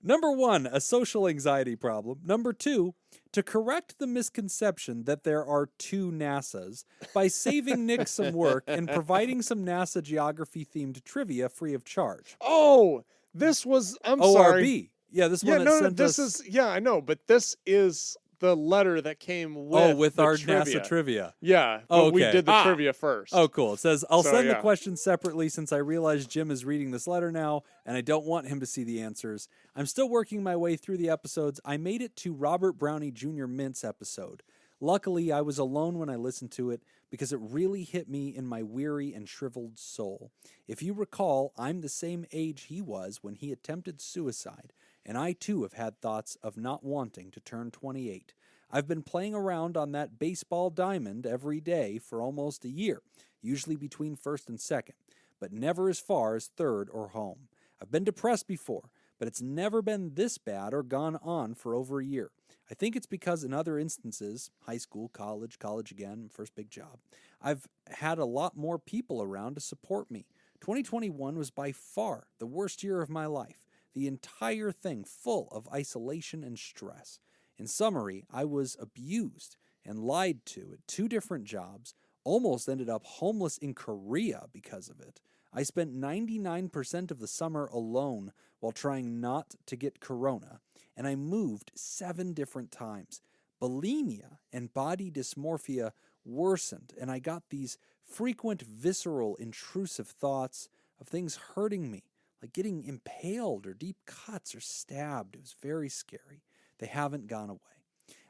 B: Number 1, a social anxiety problem. Number 2, to correct the misconception that there are 2 NASAs by saving Nick some work and providing some NASA geography-themed trivia free of charge.
A: Oh, this was, I'm
B: ORB.
A: sorry.
B: Yeah, this
A: Yeah,
B: one that
A: no,
B: sent
A: this
B: us...
A: is, yeah, I know, but this is the letter that came with
B: our
A: trivia.
B: NASA trivia.
A: Yeah, but
B: Oh,
A: we
B: okay.
A: did the trivia first.
B: Oh, cool. It says, I'll
A: So,
B: send the
A: yeah.
B: questions separately since I realize Jim is reading this letter now, and I don't want him to see the answers. I'm still working my way through the episodes. I made it to Robert Brownie Jr. Mint's episode. Luckily, I was alone when I listened to it because it really hit me in my weary and shriveled soul. If you recall, I'm the same age he was when he attempted suicide, and I too have had thoughts of not wanting to turn 28. I've been playing around on that baseball diamond every day for almost a year, usually between first and second, but never as far as third or home. I've been depressed before, but it's never been this bad or gone on for over a year. I think it's because in other instances, high school, college again, first big job, I've had a lot more people around to support me. 2021 was by far the worst year of my life, the entire thing full of isolation and stress. In summary, I was abused and lied to at 2 different jobs, almost ended up homeless in Korea because of it. I spent 99% of the summer alone while trying not to get corona, and I moved 7 different times. Bulimia and body dysmorphia worsened, and I got these frequent visceral intrusive thoughts. of things hurting me, like getting impaled or deep cuts or stabbed. It was very scary. They haven't gone away.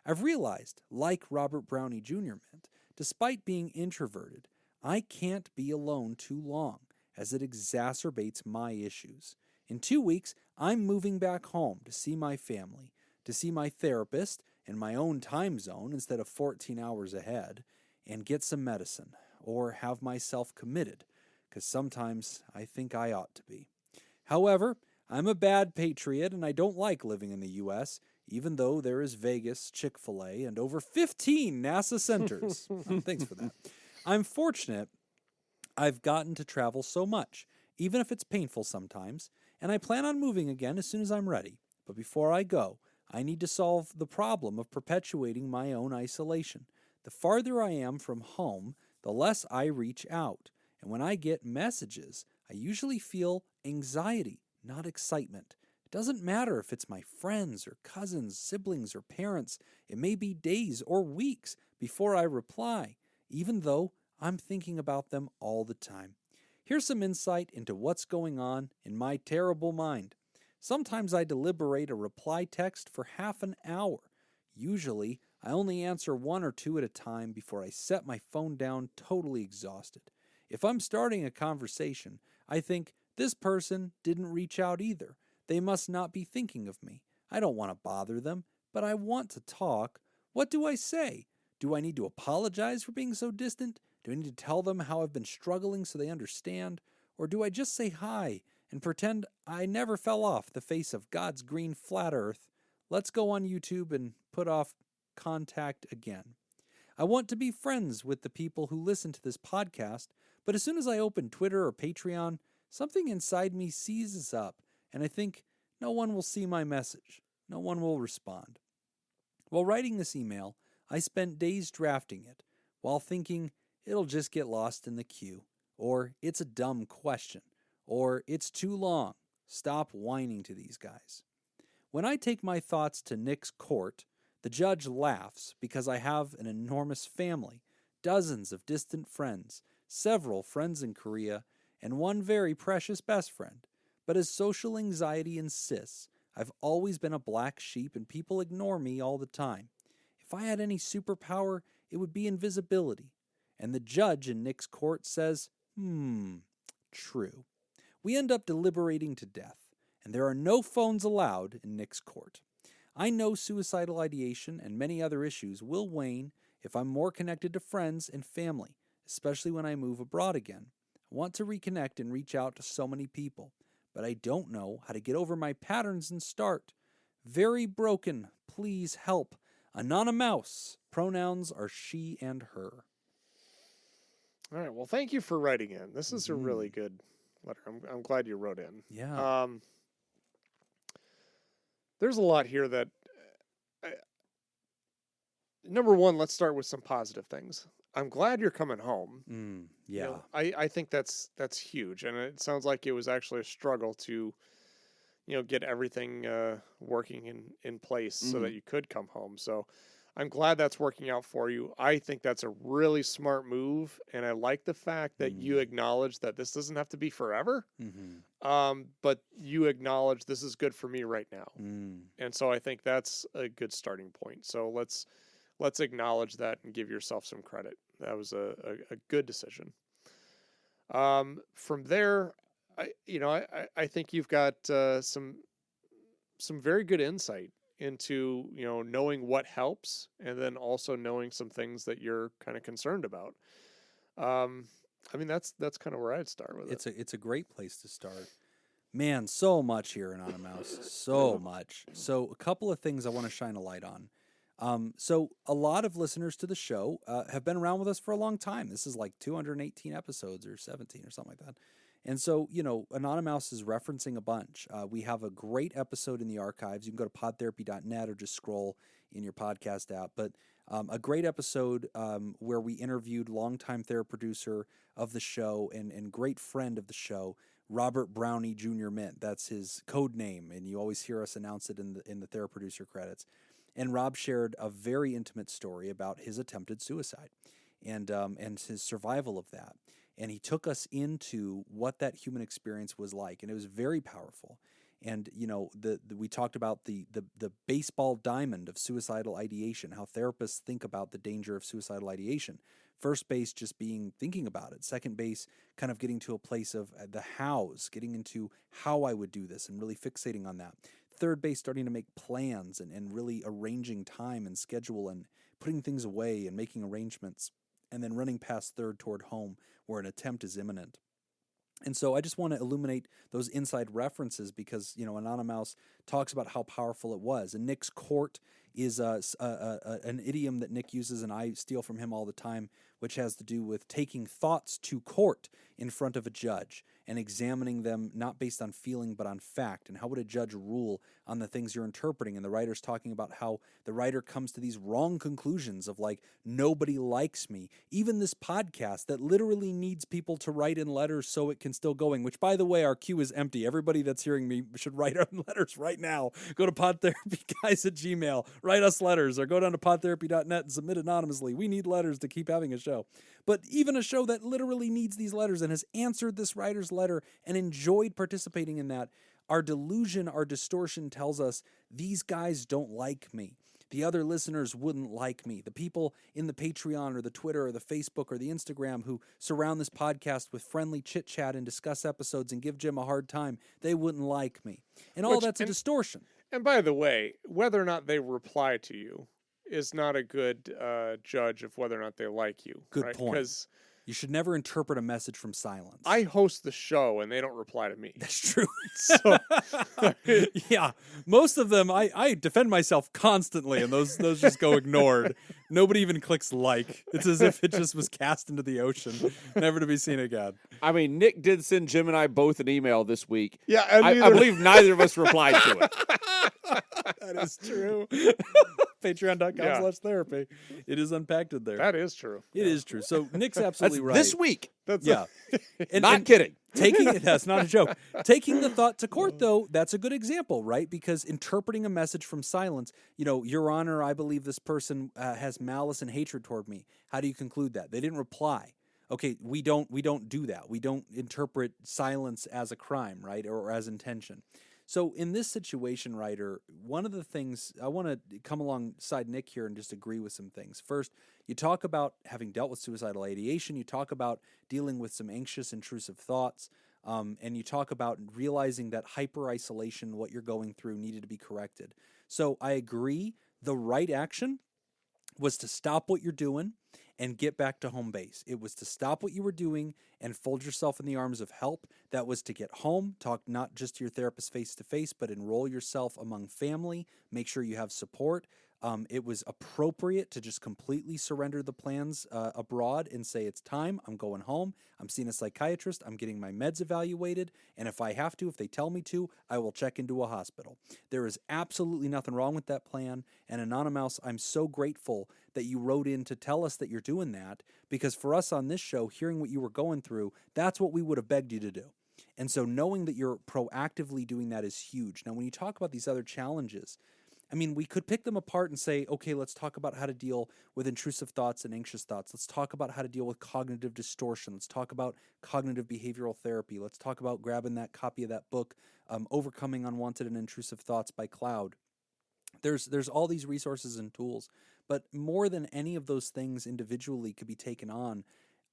B: I've realized, like Robert Brownie Jr. meant, despite being introverted, I can't be alone too long, as it exacerbates my issues. In 2 weeks, I'm moving back home to see my family, to see my therapist in my own time zone instead of 14 hours ahead, and get some medicine, or have myself committed, because sometimes I think I ought to be. However, I'm a bad patriot and I don't like living in the U.S., even though there is Vegas, Chick-fil-A, and over 15 NASA centers. Thanks for that. I'm fortunate I've gotten to travel so much, even if it's painful sometimes, and I plan on moving again as soon as I'm ready. But before I go, I need to solve the problem of perpetuating my own isolation. The farther I am from home, the less I reach out. And when I get messages, I usually feel anxiety, not excitement. It doesn't matter if it's my friends or cousins, siblings, or parents. It may be days or weeks before I reply, even though I'm thinking about them all the time. Here's some insight into what's going on in my terrible mind. Sometimes I deliberate a reply text for half an hour. Usually, I only answer 1 or 2 at a time before I set my phone down totally exhausted. If I'm starting a conversation, I think, this person didn't reach out either. They must not be thinking of me. I don't want to bother them, but I want to talk. What do I say? Do I need to apologize for being so distant? Do I need to tell them how I've been struggling so they understand? Or do I just say hi and pretend I never fell off the face of God's green flat earth? Let's go on YouTube and put off contact again. I want to be friends with the people who listen to this podcast, but as soon as I open Twitter or Patreon, something inside me seizes up, and I think no one will see my message. No one will respond. While writing this email, I spent days drafting it, while thinking it'll just get lost in the queue, or it's a dumb question, or it's too long. Stop whining to these guys. When I take my thoughts to Nick's court, the judge laughs because I have an enormous family, dozens of distant friends, several friends in Korea, and one very precious best friend. But as social anxiety insists, I've always been a black sheep and people ignore me all the time. If I had any superpower, it would be invisibility. And the judge in Nick's court says, true. We end up deliberating to death, and there are no phones allowed in Nick's court. I know suicidal ideation and many other issues will wane if I'm more connected to friends and family, especially when I move abroad again. I want to reconnect and reach out to so many people, but I don't know how to get over my patterns and start. Very broken. Please help. Anonymous. Pronouns are she and her.
A: All right. Well, thank you for writing in. This is a really good letter. I'm glad you wrote in.
B: Yeah.
A: There's a lot here that. Number one, let's start with some positive things. I'm glad you're coming home.
B: Yeah.
A: You know, I think that's huge, and it sounds like it was actually a struggle to, get everything working in place so that you could come home. So I'm glad that's working out for you. I think that's a really smart move, and I like the fact that you acknowledge that this doesn't have to be forever, but you acknowledge this is good for me right now. And so I think that's a good starting point. So let's acknowledge that and give yourself some credit. That was a good decision. From there, I think you've got some very good insight into, knowing what helps and then also knowing some things that you're kind of concerned about. That's kind of where I'd start with it.
B: It's a great place to start. Man, so much here, Anonymous. So much. So a couple of things I want to shine a light on. So a lot of listeners to the show have been around with us for a long time. This is like 218 episodes or 17 or something like that. And so, Anonymous is referencing a bunch. We have a great episode in the archives. You can go to podtherapy.net or just scroll in your podcast app. But a great episode where we interviewed longtime therapy producer of the show and great friend of the show, Robert Brownie Jr. Mint. That's his code name, and you always hear us announce it in the therapy producer credits. And Rob shared a very intimate story about his attempted suicide and his survival of that. and he took us into what that human experience was like, and it was very powerful. And we talked about the baseball diamond of suicidal ideation, how therapists think about the danger of suicidal ideation. First base just being thinking about it. Second base kind of getting to a place of the hows, getting into how I would do this and really fixating on that. Third base starting to make plans and really arranging time and schedule and putting things away and making arrangements. And then running past third toward home where an attempt is imminent. And so I just want to illuminate those inside references because, Anonymous talks about how powerful it was. And Nick's court is an idiom that Nick uses, and I steal from him all the time, which has to do with taking thoughts to court in front of a judge and examining them not based on feeling but on fact. And how would a judge rule on the things you're interpreting? And the writer's talking about how the writer comes to these wrong conclusions of like, nobody likes me. Even this podcast that literally needs people to write in letters so it can still going, which by the way, our queue is empty. Everybody that's hearing me should write in letters right now. Go to PodTherapyGuys@gmail, write us letters, or go down to PodTherapy.net and submit anonymously. We need letters to keep having a show. But even a show that literally needs these letters and has answered this writer's letter and enjoyed participating in that, our delusion, our distortion tells us these guys don't like me. The other listeners wouldn't like me. The people in the Patreon or the Twitter or the Facebook or the Instagram who surround this podcast with friendly chit-chat and discuss episodes and give Jim a hard time, they wouldn't like me. And all that's a distortion.
A: And by the way, whether or not they reply to you is not a good judge of whether or not they like you.
B: Good point. Because you should never interpret a message from silence.
A: I host the show and they don't reply to me.
B: That's true.
A: So,
B: yeah, most of them, I defend myself constantly, and those just go ignored. Nobody even clicks like. It's as if it just was cast into the ocean, never to be seen again.
C: I mean, Nick did send Jim and I both an email this week.
A: Yeah,
C: I believe neither of us replied to it.
B: That is true. Patreon.com/therapy. It is unpacked in there.
A: That is true.
B: It is true. So Nick's absolutely right.
C: This week.
B: Yeah.
C: Not kidding.
B: That's not a joke. Taking the thought to court, though, that's a good example, right? Because interpreting a message from silence, Your Honor, I believe this person has malice and hatred toward me. How do you conclude that? They didn't reply. Okay, we don't do that. We don't interpret silence as a crime, right? Or as intention. So in this situation, writer, one of the things I want to come alongside Nick here and just agree with some things. First, you talk about having dealt with suicidal ideation. You talk about dealing with some anxious, intrusive thoughts. And you talk about realizing that hyper-isolation, what you're going through, needed to be corrected. So I agree. The right action was to stop what you're doing and get back to home base. It was to stop what you were doing and fold yourself in the arms of help. That was to get home, talk not just to your therapist face-to-face, but enroll yourself among family, make sure you have support. It was appropriate to just completely surrender the plans abroad and say, it's time, I'm going home, I'm seeing a psychiatrist, I'm getting my meds evaluated, and if I have to, if they tell me to, I will check into a hospital. There is absolutely nothing wrong with that plan, and Anonymous, I'm so grateful that you wrote in to tell us that you're doing that, because for us on this show, hearing what you were going through, that's what we would have begged you to do. And so knowing that you're proactively doing that is huge. Now, when you talk about these other challenges, I mean, we could pick them apart and say, okay, let's talk about how to deal with intrusive thoughts and anxious thoughts. Let's talk about how to deal with cognitive distortion. Let's talk about cognitive behavioral therapy. Let's talk about grabbing that copy of that book, Overcoming Unwanted and Intrusive Thoughts by Cloud. There's all these resources and tools, but more than any of those things individually could be taken on,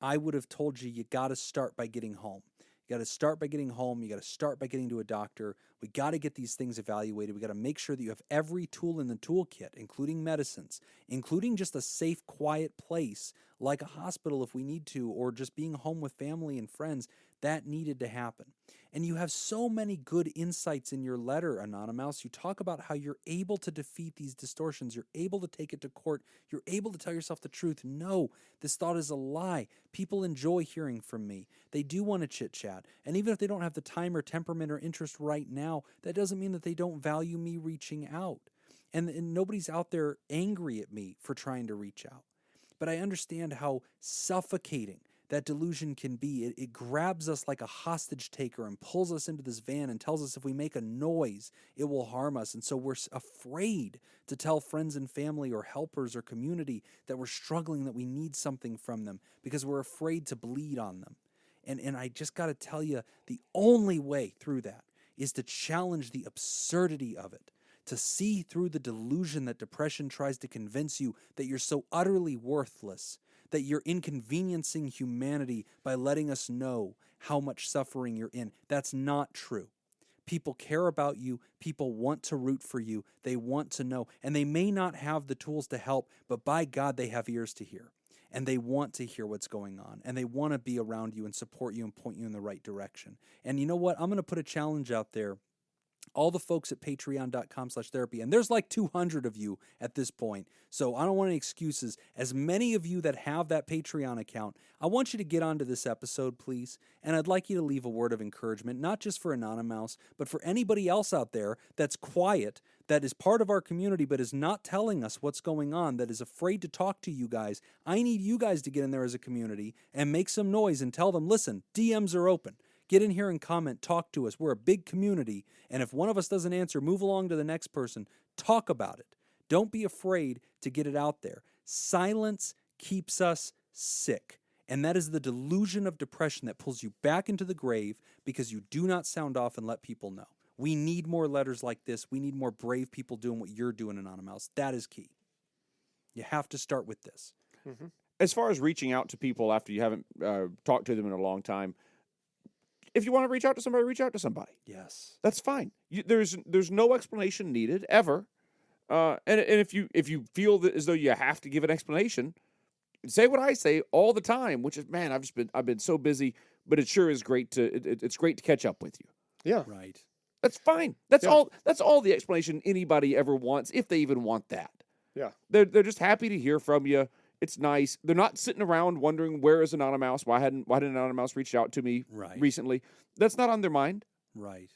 B: I would have told you got to start by getting home. You got to start by getting home. You got to start by getting to a doctor. We got to get these things evaluated. We got to make sure that you have every tool in the toolkit, including medicines, including just a safe, quiet place like a hospital if we need to, or just being home with family and friends. That needed to happen. And you have so many good insights in your letter, Anonymous. You talk about how you're able to defeat these distortions. You're able to take it to court. You're able to tell yourself the truth. No, this thought is a lie. People enjoy hearing from me. They do want to chit-chat. And even if they don't have the time or temperament or interest right now, that doesn't mean that they don't value me reaching out. And nobody's out there angry at me for trying to reach out. But I understand how suffocating that delusion can be. It grabs us like a hostage taker and pulls us into this van and tells us if we make a noise, it will harm us. And so we're afraid to tell friends and family or helpers or community that we're struggling, that we need something from them, because we're afraid to bleed on them. And I just got to tell you, the only way through that is to challenge the absurdity of it, to see through the delusion that depression tries to convince you that you're so utterly worthless, that you're inconveniencing humanity by letting us know how much suffering you're in. That's not true. People care about you. People want to root for you. They want to know. And they may not have the tools to help, but by God, they have ears to hear. And they want to hear what's going on. And they want to be around you and support you and point you in the right direction. And you know what? I'm going to put a challenge out there. All the folks at patreon.com/therapy, and there's like 200 of you at this point, so I don't want any excuses. As many of you that have that Patreon account, I want you to get onto this episode, please, and I'd like you to leave a word of encouragement, not just for Anonymous, but for anybody else out there that's quiet, that is part of our community, but is not telling us what's going on, that is afraid to talk to you guys. I need you guys to get in there as a community and make some noise and tell them, listen, DMs are open. Get in here and comment, talk to us. We're a big community, and if one of us doesn't answer, move along to the next person. Talk about it. Don't be afraid to get it out there. Silence keeps us sick, and that is the delusion of depression that pulls you back into the grave because you do not sound off and let people know. We need more letters like this. We need more brave people doing what you're doing, Anonymous. That is key. You have to start with this.
C: Mm-hmm. As far as reaching out to people after you haven't talked to them in a long time, if you want to reach out to somebody, reach out to somebody.
B: Yes.
C: That's fine. There's no explanation needed ever. And if you feel that as though you have to give an explanation, say what I say all the time, which is, man, I've been so busy, but it sure is great it's great to catch up with you.
A: Yeah.
B: Right.
C: That's fine. That's all the explanation anybody ever wants, if they even want that.
A: Yeah.
C: They're just happy to hear from you. It's nice. They're not sitting around wondering, where is Anonymous? Why didn't Anonymous reach out to me recently? That's not on their mind.
B: Right.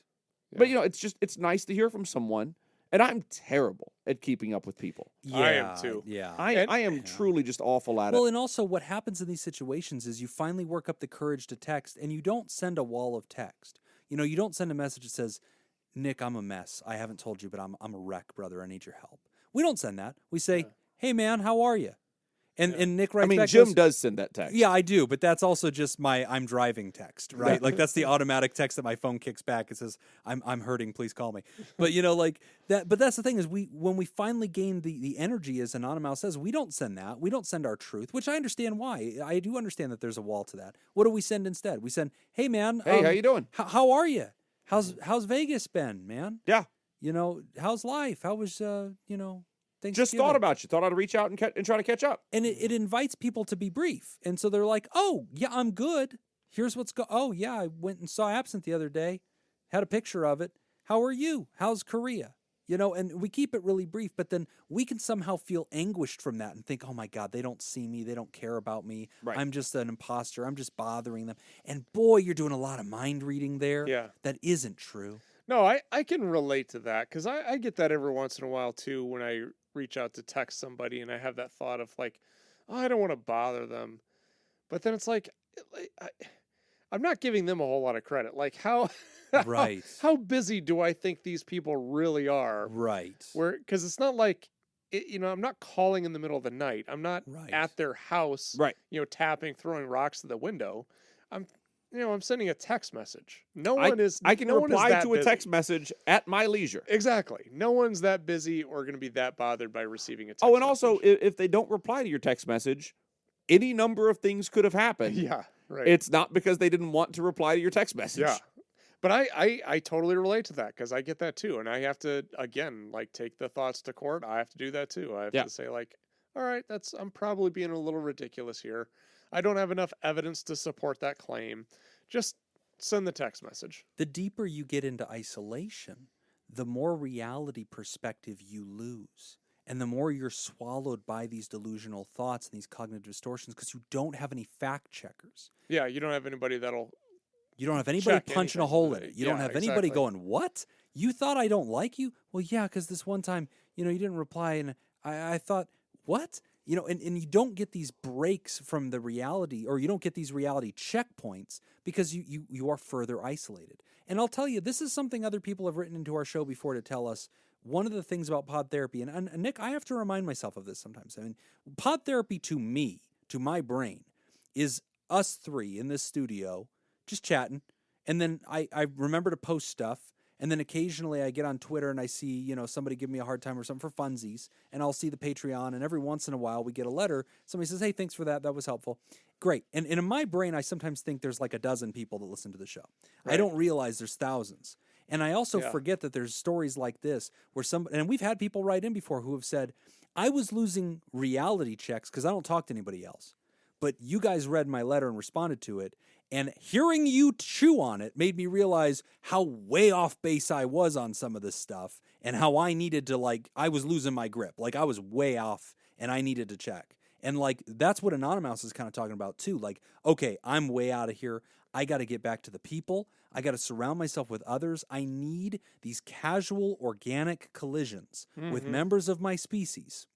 C: Yeah. But it's nice to hear from someone. And I'm terrible at keeping up with people.
B: Yeah,
A: I am too.
B: Yeah.
C: I am truly just awful at it.
B: Well, and also what happens in these situations is you finally work up the courage to text, and you don't send a wall of text. You don't send a message that says, Nick, I'm a mess. I haven't told you, but I'm a wreck, brother. I need your help. We don't send that. We say, hey, man, how are you? And Nick writes back.
C: Jim does send that text.
B: Yeah, I do, but that's also just my I'm driving text, right? Like that's the automatic text that my phone kicks back. It says I'm hurting, please call me. But like that. But that's the thing is when we finally gain the energy, as Anonymous says, we don't send that. We don't send our truth, which I understand why. I do understand that there's a wall to that. What do we send instead? We send, hey man,
C: hey, how you doing?
B: How are you? How's Vegas been, man?
C: Yeah.
B: How's life? How was
C: just thought about you. Thought I'd reach out and try to catch up.
B: And it invites people to be brief. And so they're like, oh, yeah, I'm good. Here's what's oh, yeah, I went and saw Absinthe the other day. Had a picture of it. How are you? How's Korea? And we keep it really brief, but then we can somehow feel anguished from that and think, oh, my God, they don't see me. They don't care about me.
C: Right.
B: I'm just an imposter. I'm just bothering them. And, boy, you're doing a lot of mind reading there.
A: Yeah.
B: That isn't true.
A: No, I can relate to that because I get that every once in a while, too, when I reach out to text somebody and I have that thought of like, oh, I don't want to bother them. But then it's like I'm not giving them a whole lot of credit. Like how busy do I think these people really are?
B: Right.
A: Because it's not like, I'm not calling in the middle of the night. I'm not at their house, tapping, throwing rocks to the window. I'm sending a text message.
C: I can reply to a text message at my leisure.
A: Exactly. No one's that busy or going to be that bothered by receiving a text
C: message. Also, if they don't reply to your text message, any number of things could have happened.
A: Yeah, right.
C: It's not because they didn't want to reply to your text message. Yeah.
A: But I totally relate to that because I get that too. And I have to, again, take the thoughts to court. I have to do that too. I have to say all right, I'm probably being a little ridiculous here. I don't have enough evidence to support that claim. Just send the text message.
B: The deeper you get into isolation, the more reality perspective you lose. And the more you're swallowed by these delusional thoughts and these cognitive distortions because you don't have any fact checkers.
A: Yeah, you don't have anybody
B: You don't have anybody punching a hole in it. You don't have anybody going, what? You thought I don't like you? Well, yeah, because this one time, you didn't reply and I thought, what? And you don't get these breaks from the reality, or you don't get these reality checkpoints because you are further isolated. And I'll tell you, this is something other people have written into our show before to tell us. One of the things about pod therapy, and Nick, I have to remind myself of this sometimes. I mean, pod therapy to me, to my brain, is us three in this studio just chatting. And then I remember to post stuff. And then occasionally I get on Twitter and I see, somebody give me a hard time or something for funsies, and I'll see the Patreon, and every once in a while we get a letter. Somebody says, hey, thanks for that. That was helpful. Great. And in my brain, I sometimes think there's like a dozen people that listen to the show. Right. I don't realize there's thousands. And I also forget that there's stories like this where and we've had people write in before who have said, I was losing reality checks because I don't talk to anybody else. But you guys read my letter and responded to it. And hearing you chew on it made me realize how way off base I was on some of this stuff, and how I needed to, I was losing my grip. Like, I was way off and I needed to check. And that's what Anonymous is kind of talking about too. Okay, I'm way out of here. I got to get back to the people. I got to surround myself with others. I need these casual, organic collisions with members of my species.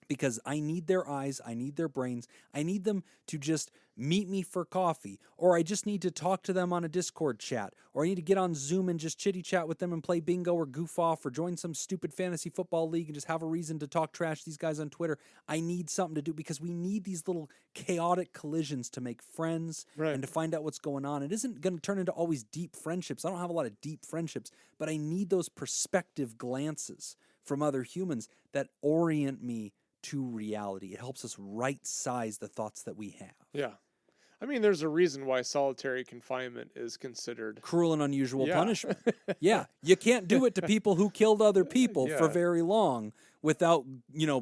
B: Because I need their eyes, I need their brains, I need them to just meet me for coffee, or I just need to talk to them on a Discord chat, or I need to get on Zoom and just chitty chat with them and play bingo or goof off or join some stupid fantasy football league and just have a reason to talk trash to these guys on Twitter. I need something to do because we need these little chaotic collisions to make friends and to find out what's going on. It isn't going to turn into always deep friendships. I don't have a lot of deep friendships, but I need those perspective glances from other humans that orient me to reality. It helps us right-size the thoughts that we have.
A: Yeah. I mean, there's a reason why solitary confinement is considered
B: cruel and unusual punishment. Yeah. You can't do it to people who killed other people for very long without,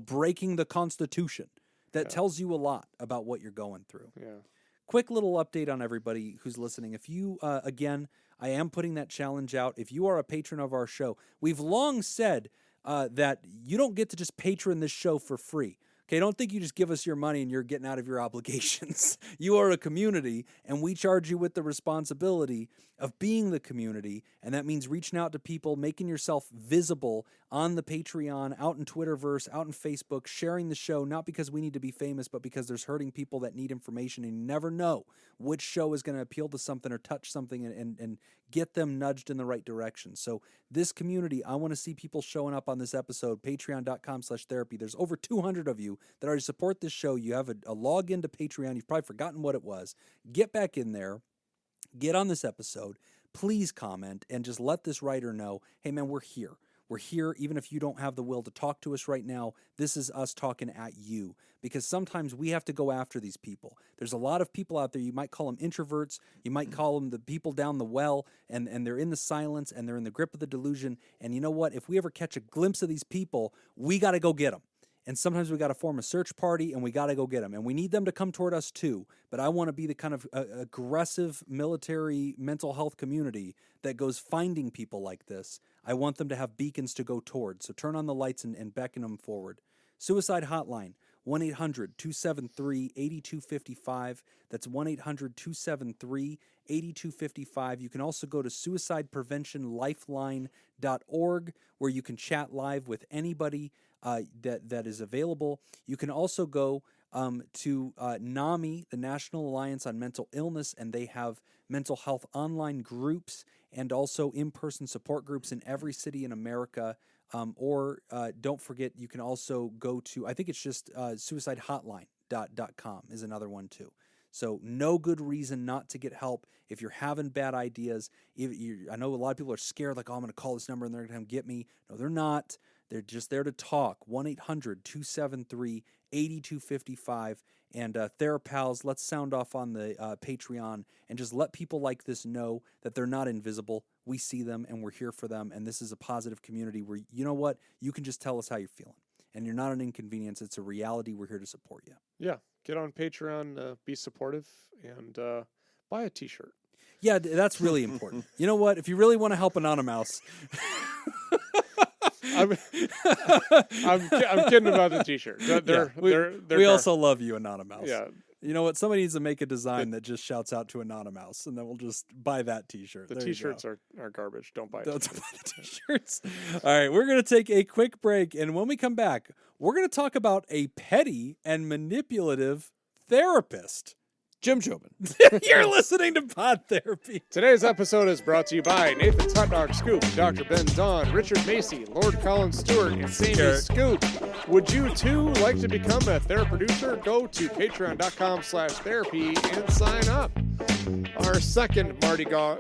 B: breaking the Constitution. That tells you a lot about what you're going through.
A: Yeah.
B: Quick little update on everybody who's listening. If you, again, I am putting that challenge out. If you are a patron of our show, we've long said that you don't get to just patron this show for free. Okay, don't think you just give us your money and you're getting out of your obligations. You are a community, and we charge you with the responsibility of being the community, and that means reaching out to people, making yourself visible on the Patreon, out in Twitterverse, out in Facebook, sharing the show, not because we need to be famous, but because there's hurting people that need information, and you never know which show is going to appeal to something or touch something and get them nudged in the right direction. So this community, I want to see people showing up on this episode, patreon.com/therapy. There's over 200 of you that already support this show. You have a login to Patreon. You've probably forgotten what it was. Get back in there. Get on this episode. Please comment and just let this writer know, hey, man, we're here. We're here, even if you don't have the will to talk to us right now. This is us talking at you, because sometimes we have to go after these people. There's a lot of people out there. You might call them introverts. You might call them the people down the well, and they're in the silence, and they're in the grip of the delusion. And you know what? If we ever catch a glimpse of these people, we got to go get them. And sometimes we got to form a search party, and we got to go get them. And we need them to come toward us too. But I want to be the kind of aggressive military mental health community that goes finding people like this. I want them to have beacons to go toward. So turn on the lights and beckon them forward. Suicide hotline, 1-800-273-8255. That's 1-800-273-8255. You can also go to suicidepreventionlifeline.org, where you can chat live with anybody that is available. You can also go to NAMI, the National Alliance on Mental Illness, and they have mental health online groups and also in-person support groups in every city in America. Or don't forget, you can also go to, I think it's just suicidehotline.com is another one too. So no good reason not to get help if you're having bad ideas. I know a lot of people are scared, like, oh, I'm going to call this number and they're going to come get me. No, they're not. They're just there to talk. 1-800-273-8255. And TheraPals, let's sound off on the Patreon and just let people like this know that they're not invisible. We see them and we're here for them. And this is a positive community where, you know what, you can just tell us how you're feeling. And you're not an inconvenience. It's a reality. We're here to support you.
A: Yeah. Get on Patreon, be supportive, and buy a t-shirt.
B: Yeah, that's really important. You know what? If you really want to help Anonymous...
A: I'm kidding about the t-shirt.
B: We also love you, Anonymous.
A: Yeah.
B: You know what? Somebody needs to make a design that just shouts out to Anonymous, and then we'll just buy that t-shirt.
A: The t-shirts are garbage. Don't buy it.
B: Don't buy the t-shirts. All right, we're going to take a quick break, and when we come back, we're going to talk about a petty and manipulative therapist.
C: Jim Jobin.
B: You're listening to Pod Therapy.
A: Today's episode is brought to you by Nathan's Hot Dog Scoop, Dr. Ben Don, Richard Macy, Lord Colin Stewart, and Sammy Scoop. Would you too like to become a therapist producer? Go to patreon.com/therapy and sign up. Our second Mardi Gras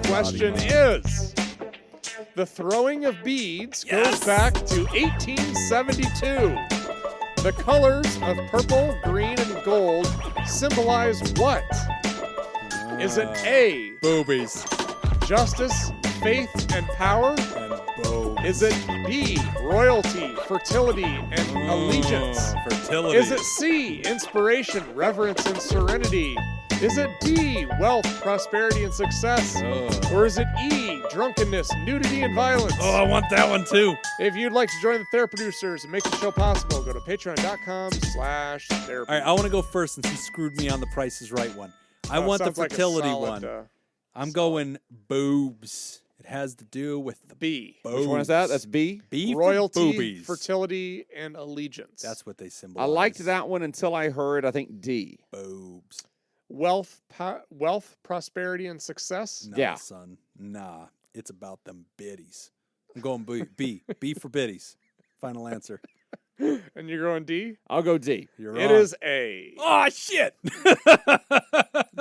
A: question is: the throwing of beads goes back to 1872. The colors of purple, green, and gold symbolize what? Is it A,
B: Boobies.
A: justice, faith, and power?
B: And boobs.
A: Is it B, royalty, fertility, and allegiance?
B: Fertility.
A: Is it C, inspiration, reverence, and serenity? Is it D, wealth, prosperity, and success? Or is it E, drunkenness, nudity, and violence?
B: Oh, I want that one too.
A: If you'd like to join the Therapy Producers and make the show possible, go to patreon.com/therapy.
B: All right, I want to go first since he screwed me on the Price is Right one. I want the
A: Sounds like a
B: fertility
A: solid,
B: one. I'm going boobs. It has to do with the
A: B,
B: boobs.
C: Which one is that? That's B.
B: B for
A: royalty,
B: boobies.
A: fertility, and allegiance.
B: That's what they symbolize.
C: I liked that one until I heard, I think, D.
B: Boobs.
A: Wealth, prosperity, and success.
B: Nah,
C: Yeah.
B: son. Nah. It's about them biddies. I'm going B. B. B for biddies. Final answer.
A: And you're going D?
C: I'll go D.
B: You're
A: It
B: on.
A: is A.
B: Oh, shit.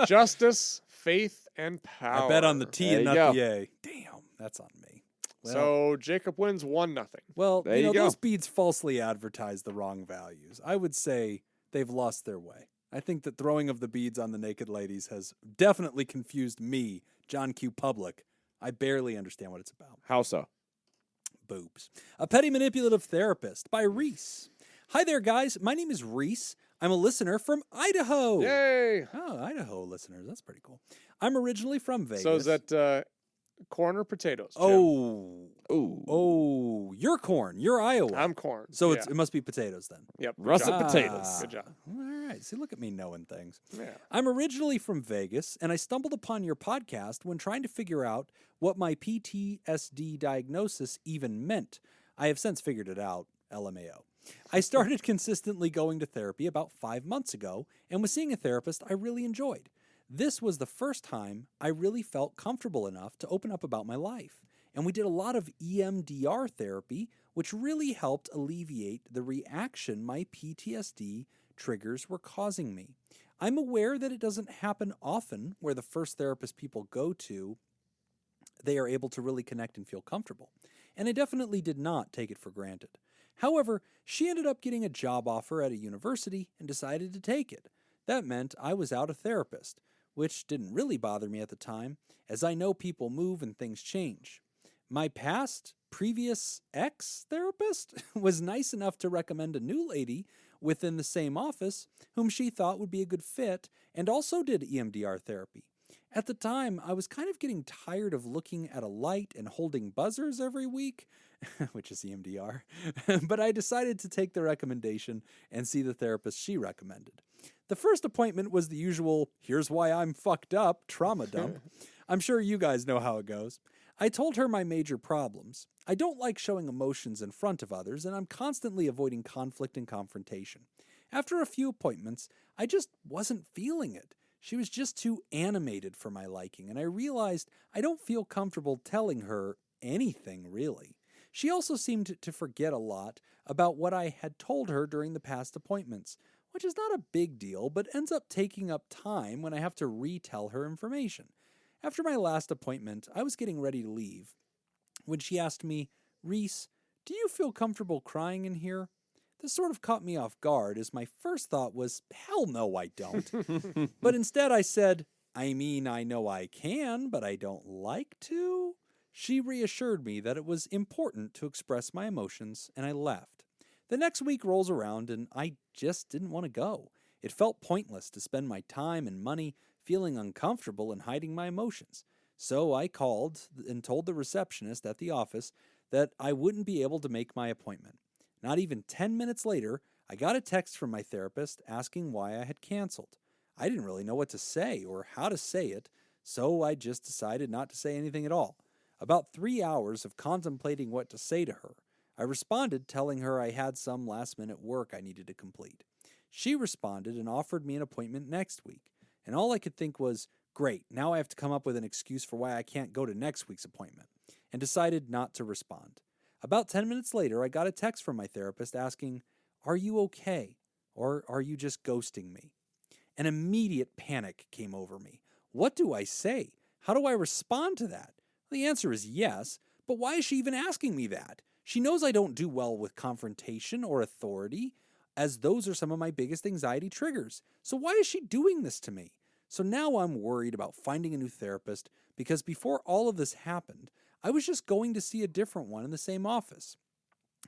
A: Justice, faith, and power.
B: I bet on the T
C: There
B: and
C: you
B: not
C: go.
B: the A. Damn, that's on me. Well,
A: So Jacob wins 1-0.
B: well,
C: There you go.
B: those beads falsely advertise the wrong values. I would say they've lost their way. I think that throwing of the beads on the naked ladies has definitely confused me, John Q. Public. I barely understand what it's about.
C: How so?
B: Boobs. A Petty Manipulative Therapist by Reese. Hi there, guys. My name is Reese. I'm a listener from Idaho.
A: Yay!
B: Oh, Idaho listeners. That's pretty cool. I'm originally from Vegas.
A: So is that corn or potatoes? Jim?
C: Ooh.
B: You're corn. You're Iowa.
A: I'm corn.
B: So
A: yeah.
B: it must be potatoes then.
A: Yep. good
C: Russet
A: job.
C: potatoes.
A: Good job.
B: All right. See, look at me knowing things.
A: Yeah.
B: I'm originally from Vegas, and I stumbled upon your podcast when trying to figure out what my PTSD diagnosis even meant. I have since figured it out, LMAO. I started consistently going to therapy about 5 months ago and was seeing a therapist I really enjoyed. This was the first time I really felt comfortable enough to open up about my life. And we did a lot of EMDR therapy, which really helped alleviate the reaction my PTSD triggers were causing me. I'm aware that it doesn't happen often where the first therapist people go to, they are able to really connect and feel comfortable. And I definitely did not take it for granted. However, she ended up getting a job offer at a university and decided to take it. That meant I was out a therapist, which didn't really bother me at the time, as I know people move and things change. My previous ex-therapist was nice enough to recommend a new lady within the same office whom she thought would be a good fit and also did EMDR therapy. At the time, I was kind of getting tired of looking at a light and holding buzzers every week, which is EMDR, but I decided to take the recommendation and see the therapist she recommended. The first appointment was the usual, here's why I'm fucked up, trauma dump. I'm sure you guys know how it goes. I told her my major problems. I don't like showing emotions in front of others, and I'm constantly avoiding conflict and confrontation. After a few appointments, I just wasn't feeling it. She was just too animated for my liking, and I realized I don't feel comfortable telling her anything, really. She also seemed to forget a lot about what I had told her during the past appointments, which is not a big deal, but ends up taking up time when I have to retell her information. After my last appointment, I was getting ready to leave when she asked me, Reese, do you feel comfortable crying in here? This sort of caught me off guard, as my first thought was, hell no, I don't. But instead I said, I mean, I know I can, but I don't like to. She reassured me that it was important to express my emotions, and I left. The next week rolls around, and I just didn't want to go. It felt pointless to spend my time and money feeling uncomfortable and hiding my emotions. So I called and told the receptionist at the office that I wouldn't be able to make my appointment. Not even 10 minutes later, I got a text from my therapist asking why I had canceled. I didn't really know what to say or how to say it, so I just decided not to say anything at all. About 3 hours of contemplating what to say to her, I responded telling her I had some last-minute work I needed to complete. She responded and offered me an appointment next week, and all I could think was, great, now I have to come up with an excuse for why I can't go to next week's appointment, and decided not to respond. About 10 minutes later, I got a text from my therapist asking, are you okay? Or are you just ghosting me? An immediate panic came over me. What do I say? How do I respond to that? The answer is yes, but why is she even asking me that? She knows I don't do well with confrontation or authority, as those are some of my biggest anxiety triggers. So why is she doing this to me? So now I'm worried about finding a new therapist because before all of this happened, I was just going to see a different one in the same office,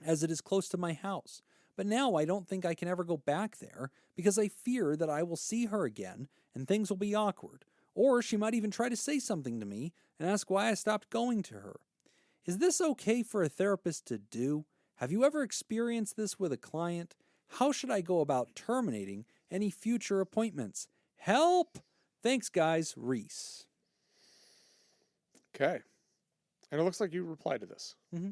B: as it is close to my house. But now I don't think I can ever go back there because I fear that I will see her again and things will be awkward. Or she might even try to say something to me and ask why I stopped going to her. Is this okay for a therapist to do? Have you ever experienced this with a client? How should I go about terminating any future appointments? Help! Thanks, guys. Reese.
A: Okay. And it looks like you replied to this.
B: Mm-hmm.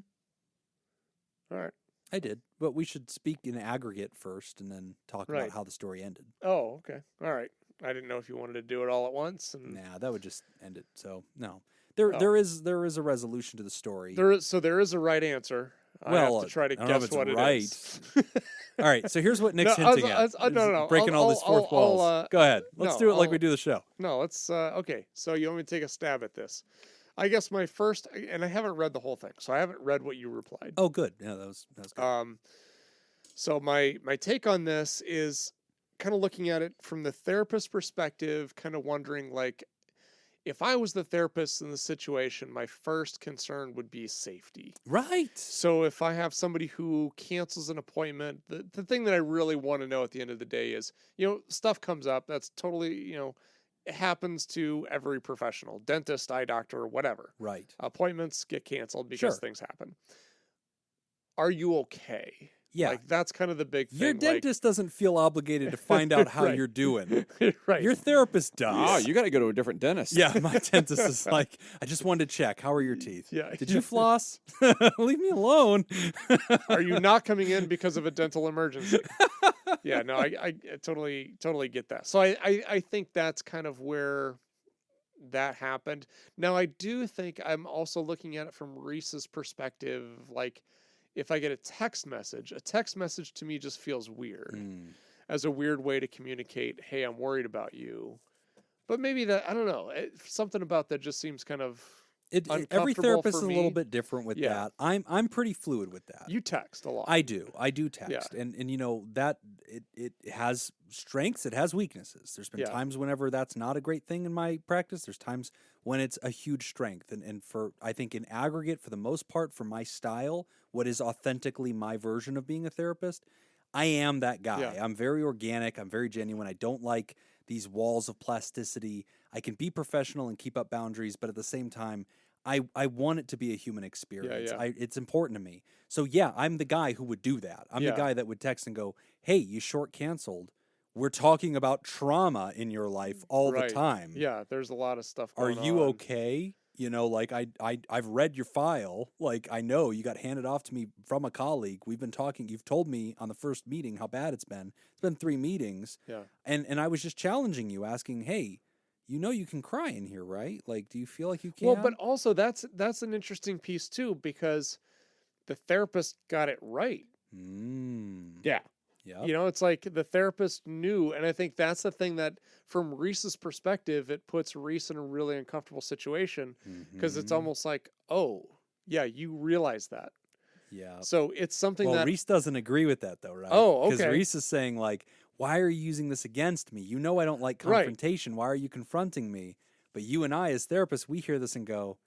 A: All right.
B: I did, but we should speak in aggregate first and then talk about how the story ended.
A: Oh, okay. All right. I didn't know if you wanted to do it all at once. And
B: Nah, that would just end it. So no, there is a resolution to the story.
A: there is a right answer. I have to try to
B: I don't know
A: guess
B: if it's
A: what
B: right.
A: it is.
B: All right, so here's what Nick's hinting at.
A: No.
B: Breaking all these fourth walls. Go ahead. Let's do it like we do the show.
A: No, let's. Okay, so you want me to take a stab at this? I guess my first, and I haven't read the whole thing, so I haven't read what you replied.
B: Oh, good. Yeah, that was good.
A: So my take on this is kind of looking at it from the therapist perspective, kind of wondering, like, if I was the therapist in the situation, my first concern would be safety.
B: Right.
A: So if I have somebody who cancels an appointment, the thing that I really want to know at the end of the day is, stuff comes up that's totally, it happens to every professional, dentist, eye doctor, whatever.
B: Right.
A: Appointments get canceled because things happen. Are you okay?
B: Yeah.
A: Like, that's kind of the big thing.
B: Your dentist doesn't feel obligated to find out how you're doing.
A: Right.
B: Your therapist does.
C: Oh, you got to go to a different dentist.
B: Yeah, my dentist is like, I just wanted to check. How are your teeth?
A: Yeah.
B: Did you floss? Leave me alone.
A: Are you not coming in because of a dental emergency? Yeah, no, I totally get that. So I think that's kind of where that happened. Now, I do think I'm also looking at it from Reese's perspective. Like, if I get a text message to me just feels weird as a weird way to communicate, hey, I'm worried about you. But maybe that, I don't know, something about that just seems kind of
B: every therapist is a
A: me.
B: little bit different with that. I'm pretty fluid with that.
A: You text a lot.
B: I do text, and that it has strengths, it has weaknesses. There's been times whenever that's not a great thing in my practice. There's times when it's a huge strength, and for, I think in aggregate, for the most part, for my style, what is authentically my version of being a therapist, I am that guy.
A: Yeah.
B: I'm very organic. I'm very genuine. I don't like these walls of plasticity. I can be professional and keep up boundaries, but at the same time, I want it to be a human experience.
A: Yeah.
B: It's important to me. So yeah, I'm the guy who would do that. I'm the guy that would text and go, hey, you short canceled. We're talking about trauma in your life all the time.
A: Yeah, there's a lot of stuff going on.
B: Are you okay? Like I've read your file. Like, I know you got handed off to me from a colleague. We've been talking. You've told me on the first meeting how bad it's been. It's been 3 meetings.
A: Yeah.
B: And I was just challenging you, asking, hey, you can cry in here, right? Like, do you feel like you can?
A: Well, but also that's an interesting piece too, because the therapist got it right.
C: Yeah.
B: Yeah.
A: It's like the therapist knew, and I think that's the thing that, from Reese's perspective, it puts Reese in a really uncomfortable situation, because it's almost like, oh, yeah, you realize that.
B: Yeah.
A: So it's something that
B: Reese doesn't agree with that, though, right?
A: Oh, okay.
B: Because Reese is saying, like, why are you using this against me? You know I don't like confrontation. Why are you confronting me? But you and I, as therapists, we hear this and go,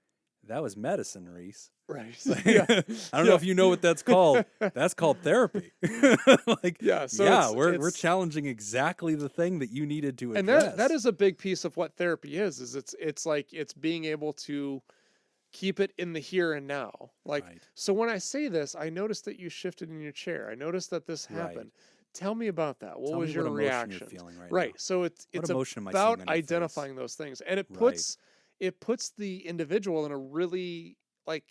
B: that was medicine, Reese.
A: Right.
B: I don't know if you know what that's called. That's called therapy. We're challenging exactly the thing that you needed to address.
A: And that is a big piece of what therapy is it's like, it's being able to keep it in the here and now. Like, so when I say this, I noticed that you shifted in your chair. I noticed that this happened. Tell me about that. What was your reaction?
B: You're feeling
A: right.
B: Now.
A: So it's about identifying those things, and it puts the individual in a really, like,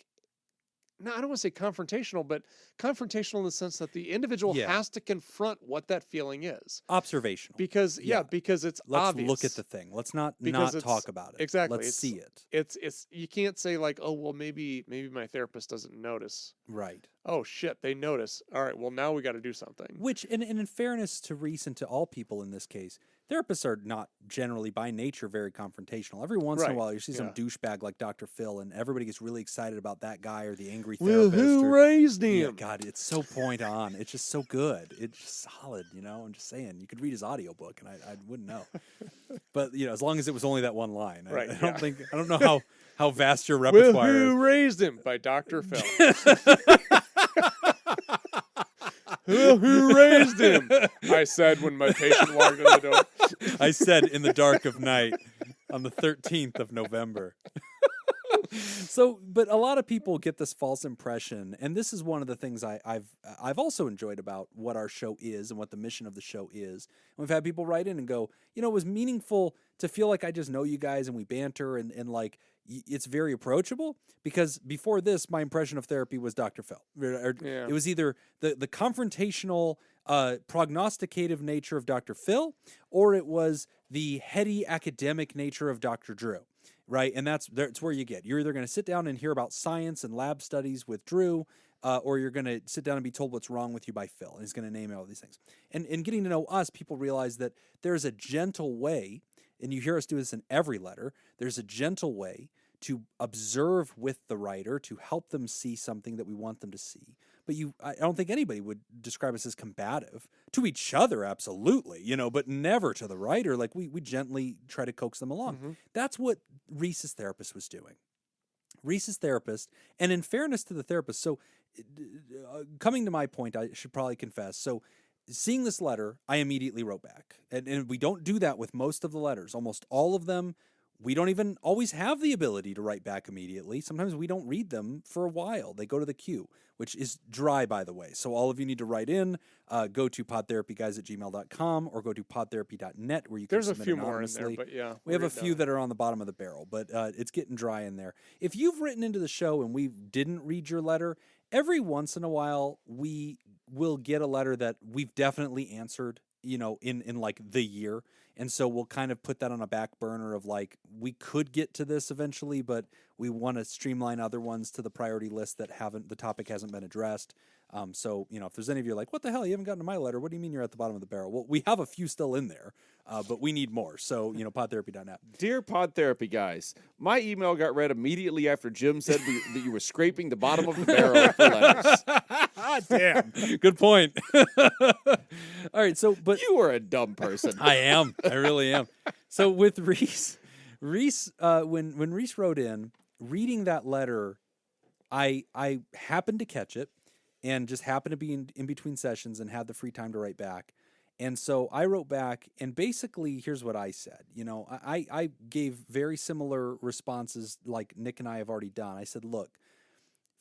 A: no, I don't want to say confrontational, but confrontational in the sense that the individual has to confront what that feeling is.
B: Observational.
A: Because it's
B: Let's
A: obvious.
B: Look at the thing. Let's not talk about it.
A: Exactly.
B: Let's see it.
A: It's you can't say, like, oh, well, maybe my therapist doesn't notice.
B: Right.
A: Oh shit, they notice. All right, well, now we got to do something.
B: Which, and in fairness to Reese and to all people in this case, therapists are not generally by nature very confrontational. Every once in a
A: Right,
B: while you see some
A: yeah.
B: douchebag like Dr. Phil and everybody gets really excited about that guy or the angry
A: Well,
B: therapist.
A: who
B: or,
A: raised
B: yeah,
A: him?
B: God, it's so point on. It's just so good. It's just solid, you know? I'm just saying. You could read his audiobook and I wouldn't know. But, you know, as long as it was only that one line.
A: Right,
B: I
A: yeah.
B: don't know how vast your
A: Well,
B: repertoire
A: who
B: is.
A: raised him? By Dr. Phil. Well, who raised him? I said when my patient walked in the door.
B: I said in the dark of night on the 13th of November. So, but a lot of people get this false impression, and this is one of the things I've also enjoyed about what our show is and what the mission of the show is. And we've had people write in and go, you know, it was meaningful to feel like I just know you guys and we banter and like it's very approachable, because before this, my impression of therapy was Dr. Phil.
A: Yeah.
B: It was either the confrontational, prognosticative nature of Dr. Phil, or it was the heady academic nature of Dr. Drew. Right, and that's where you get. You're either going to sit down and hear about science and lab studies with Drew, or you're going to sit down and be told what's wrong with you by Phil, and he's going to name all these things. And in getting to know us, people realize that there's a gentle way, and you hear us do this in every letter, there's a gentle way to observe with the writer to help them see something that we want them to see. But I don't think anybody would describe us as combative. To each other, absolutely, you know, but never to the writer. Like we gently try to coax them along.
A: Mm-hmm.
B: That's what Reese's therapist was doing. Reese's therapist, and in fairness to the therapist, so coming to my point, I should probably confess. So seeing this letter, I immediately wrote back. And we don't do that with most of the letters. Almost all of them, we don't even always have the ability to write back immediately. Sometimes we don't read them for a while. They go to the queue, which is dry, by the way. So all of you need to write in. Go to podtherapyguys@gmail.com or go to podtherapy.net where you can
A: There's a
B: submit
A: few more in
B: anonymously.
A: there, but yeah.
B: We have a
A: we'll read
B: few
A: down.
B: that are on the bottom of the barrel, but it's getting dry in there. If you've written into the show and we didn't read your letter, every once in a while we will get a letter that we've definitely answered, you know, in like the year. And so we'll kind of put that on a back burner of like, we could get to this eventually, but we want to streamline other ones to the priority list that the topic hasn't been addressed. So, you know, if there's any of you like, what the hell, you haven't gotten to my letter? What do you mean you're at the bottom of the barrel? Well, we have a few still in there, but we need more. So, you know, podtherapy.net.
C: Dear Pod Therapy Guys, my email got read immediately after Jim said that you were scraping the bottom of the barrel for letters.
B: Damn. Good point. All right. So, but
C: You were a dumb person.
B: I am. I really am. So with Reese, when Reese wrote in, reading that letter, I happened to catch it and just happened to be in between sessions and had the free time to write back. And so I wrote back, and basically, here's what I said. You know, I gave very similar responses like Nick and I have already done. I said, look,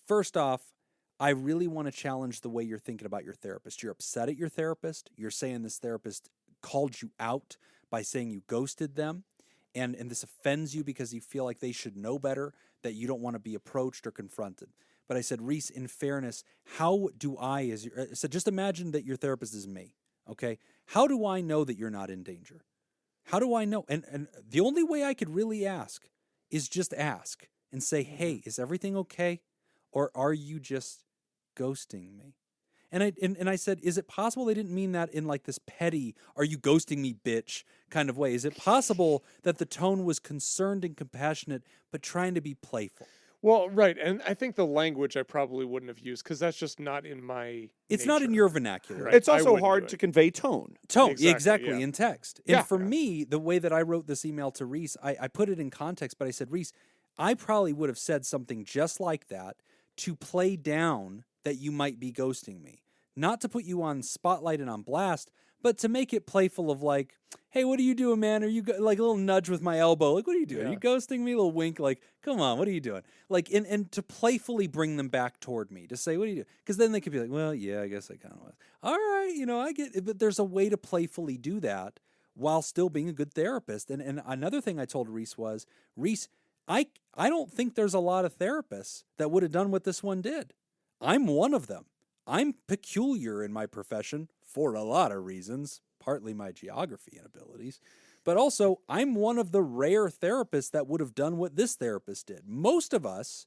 B: first off, I really want to challenge the way you're thinking about your therapist. You're upset at your therapist. You're saying this therapist called you out by saying you ghosted them. And this offends you because you feel like they should know better, that you don't want to be approached or confronted. But I said, Reese, in fairness, how do I said, just imagine that your therapist is me, okay? How do I know that you're not in danger? How do I know? And the only way I could really ask is just ask and say, hey, is everything okay? Or are you just ghosting me? And I said, is it possible they didn't mean that in like this petty, are you ghosting me, bitch, kind of way? Is it possible that the tone was concerned and compassionate, but trying to be playful?
A: Well, right, and I think the language I probably wouldn't have used because that's just not in my.
B: It's not in
A: nature.
B: your vernacular.
A: Right.
C: It's
A: I
C: also
A: wouldn't
C: hard
A: do
C: to
A: it.
C: convey tone.
B: Tone,
A: Exactly,
B: exactly,
A: yeah.
B: in text.
C: Yeah.
B: And for me, the way that I wrote this email to Reese, I put it in context, but I said, Reese, I probably would have said something just like that to play down that you might be ghosting me. Not to put you on spotlight and on blast, but to make it playful of like, hey, what are you doing, man? Are you like a little nudge with my elbow? Like, what are you doing?
A: Yeah.
B: Are you ghosting me? A little wink, like, come on, what are you doing? Like, and to playfully bring them back toward me, to say, what are you doing? Because then they could be like, well, yeah, I guess I kind of was. All right, you know, I get it. But there's a way to playfully do that while still being a good therapist. And another thing I told Reese was, Reese, I don't think there's a lot of therapists that would have done what this one did. I'm one of them. I'm peculiar in my profession for a lot of reasons, partly my geography and abilities, but also I'm one of the rare therapists that would have done what this therapist did. Most of us,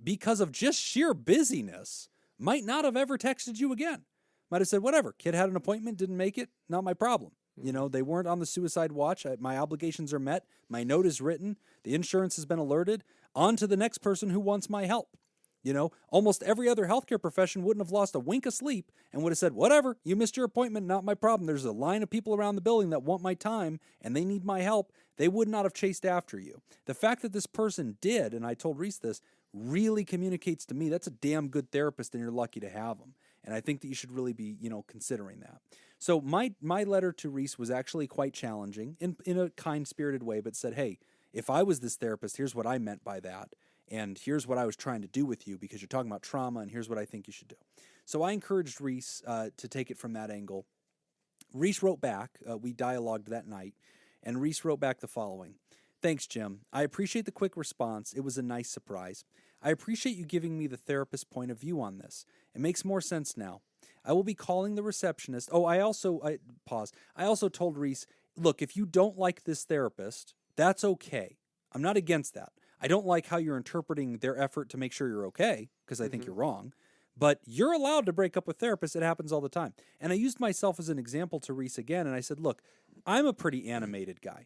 B: because of just sheer busyness, might not have ever texted you again. Might have said, whatever, kid had an appointment, didn't make it, not my problem. You know, they weren't on the suicide watch. My obligations are met. My note is written. The insurance has been alerted. On to the next person who wants my help. You know, almost every other healthcare profession wouldn't have lost a wink of sleep and would have said, whatever, you missed your appointment, not my problem. There's a line of people around the building that want my time and they need my help. They would not have chased after you. The fact that this person did, and I told Reese this, really communicates to me that's a damn good therapist and you're lucky to have them. And I think that you should really be, you know, considering that. So my letter to Reese was actually quite challenging in a kind-spirited way, but said, hey, if I was this therapist, here's what I meant by that. And here's what I was trying to do with you because you're talking about trauma, and here's what I think you should do. So I encouraged Reese to take it from that angle. Reese wrote back. We dialogued that night, and Reese wrote back the following. Thanks, Jim. I appreciate the quick response. It was a nice surprise. I appreciate you giving me the therapist's point of view on this. It makes more sense now. I will be calling the receptionist. Oh, I also told Reese, look, if you don't like this therapist, that's okay. I'm not against that. I don't like how you're interpreting their effort to make sure you're okay, because I think you're wrong. But you're allowed to break up with therapists. It happens all the time. And I used myself as an example to Reese again, and I said, look, I'm a pretty animated guy.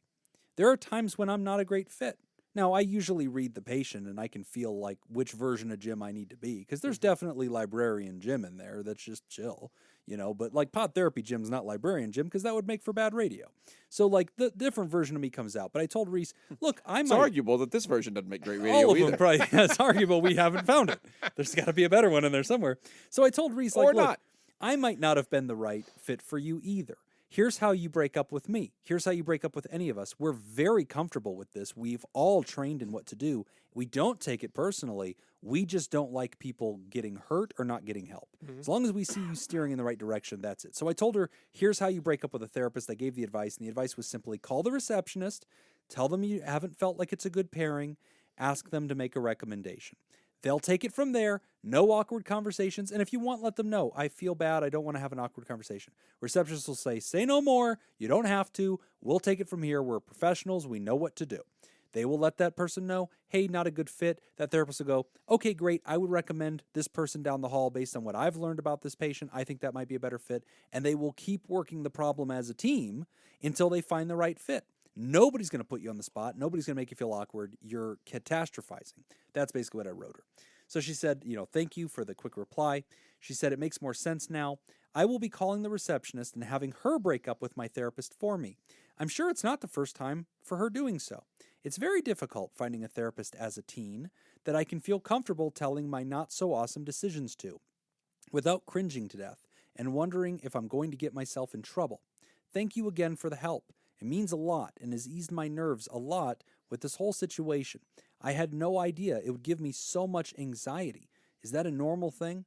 B: There are times when I'm not a great fit. Now, I usually read the patient, and I can feel like which version of Jim I need to be, because there's definitely librarian Jim in there that's just chill, you know. But like Pod Therapy Jim's not librarian Jim, because that would make for bad radio. So like the different version of me comes out. But I told Reese, look,
C: It's arguable that this version doesn't make great radio
B: all of
C: either.
B: them probably. It's arguable we haven't found it. There's got to be a better one in there somewhere. So I told Reese, like,
C: Or
B: look,
C: not.
B: I might not have been the right fit for you either. Here's how you break up with me. Here's how you break up with any of us. We're very comfortable with this. We've all trained in what to do. We don't take it personally. We just don't like people getting hurt or not getting help. As long as we see you steering in the right direction, that's it. So I told her, here's how you break up with a therapist. I gave the advice, and the advice was simply call the receptionist, tell them you haven't felt like it's a good pairing, ask them to make a recommendation. They'll take it from there. No awkward conversations. And if you want, let them know. I feel bad. I don't want to have an awkward conversation. Receptionists will say no more. You don't have to. We'll take it from here. We're professionals. We know what to do. They will let that person know, hey, not a good fit. That therapist will go, okay, great. I would recommend this person down the hall based on what I've learned about this patient. I think that might be a better fit. And they will keep working the problem as a team until they find the right fit. Nobody's going to put you on the spot. Nobody's going to make you feel awkward. You're catastrophizing. That's basically what I wrote her. So she said, thank you for the quick reply. She said, it makes more sense now. I will be calling the receptionist and having her break up with my therapist for me. I'm sure it's not the first time for her doing so. It's very difficult finding a therapist as a teen that I can feel comfortable telling my not so awesome decisions to without cringing to death and wondering if I'm going to get myself in trouble. Thank you again for the help. It means a lot and has eased my nerves a lot with this whole situation. I had no idea it would give me so much anxiety. Is that a normal thing?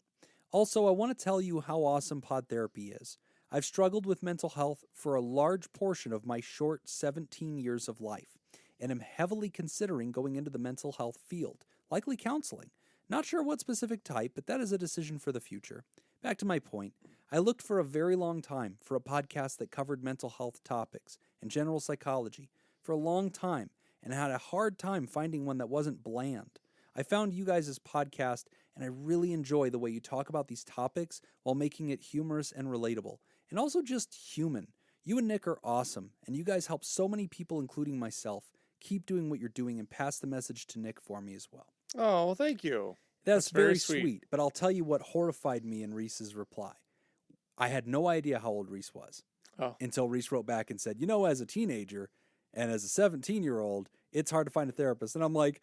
B: Also, I want to tell you how awesome Pod Therapy is. I've struggled with mental health for a large portion of my short 17 years of life, and am heavily considering going into the mental health field, likely counseling. Not sure what specific type, but that is a decision for the future. Back to my point. I looked for a very long time for a podcast that covered mental health topics and general psychology for a long time and had a hard time finding one that wasn't bland. I found you guys' podcast, and I really enjoy the way you talk about these topics while making it humorous and relatable, and also just human. You and Nick are awesome, and you guys help so many people, including myself. Keep doing what you're doing and pass the message to Nick for me as well.
A: Oh, well, thank you.
B: That's very
A: very
B: sweet.
A: sweet.
B: But I'll tell you what horrified me in Reese's reply. I had no idea how old Reese was until Reese wrote back and said, as a teenager and as a 17-year-old, it's hard to find a therapist. And I'm like,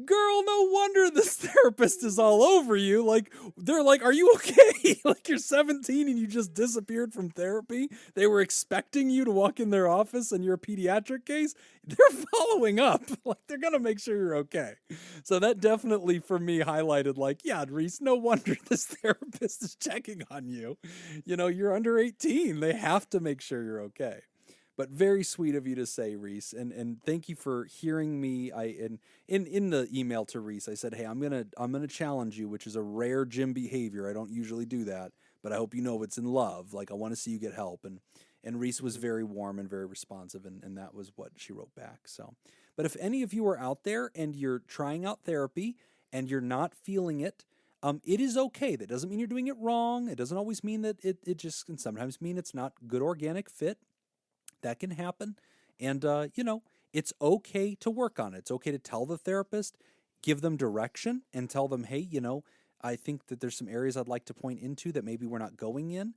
B: girl, no wonder this therapist is all over you. Like, they're like, are you okay? Like, you're 17 and you just disappeared from therapy. They were expecting you to walk in their office and you're a pediatric case. They're following up. Like, they're going to make sure you're okay. So that definitely, for me, highlighted like, yeah, Reese, no wonder this therapist is checking on you. You're under 18. They have to make sure you're okay. But very sweet of you to say, Reese, and thank you for hearing me. In the email to Reese, I said, hey, I'm gonna challenge you, which is a rare Jim behavior. I don't usually do that, but I hope you know it's in love. Like, I want to see you get help. And Reese was very warm and very responsive, and that was what she wrote back. So, but if any of you are out there and you're trying out therapy and you're not feeling it, it is okay. That doesn't mean you're doing it wrong. It doesn't always mean that it just can sometimes mean it's not good organic fit. That can happen. And, it's okay to work on it. It's okay to tell the therapist, give them direction, and tell them, hey, I think that there's some areas I'd like to point into that maybe we're not going in.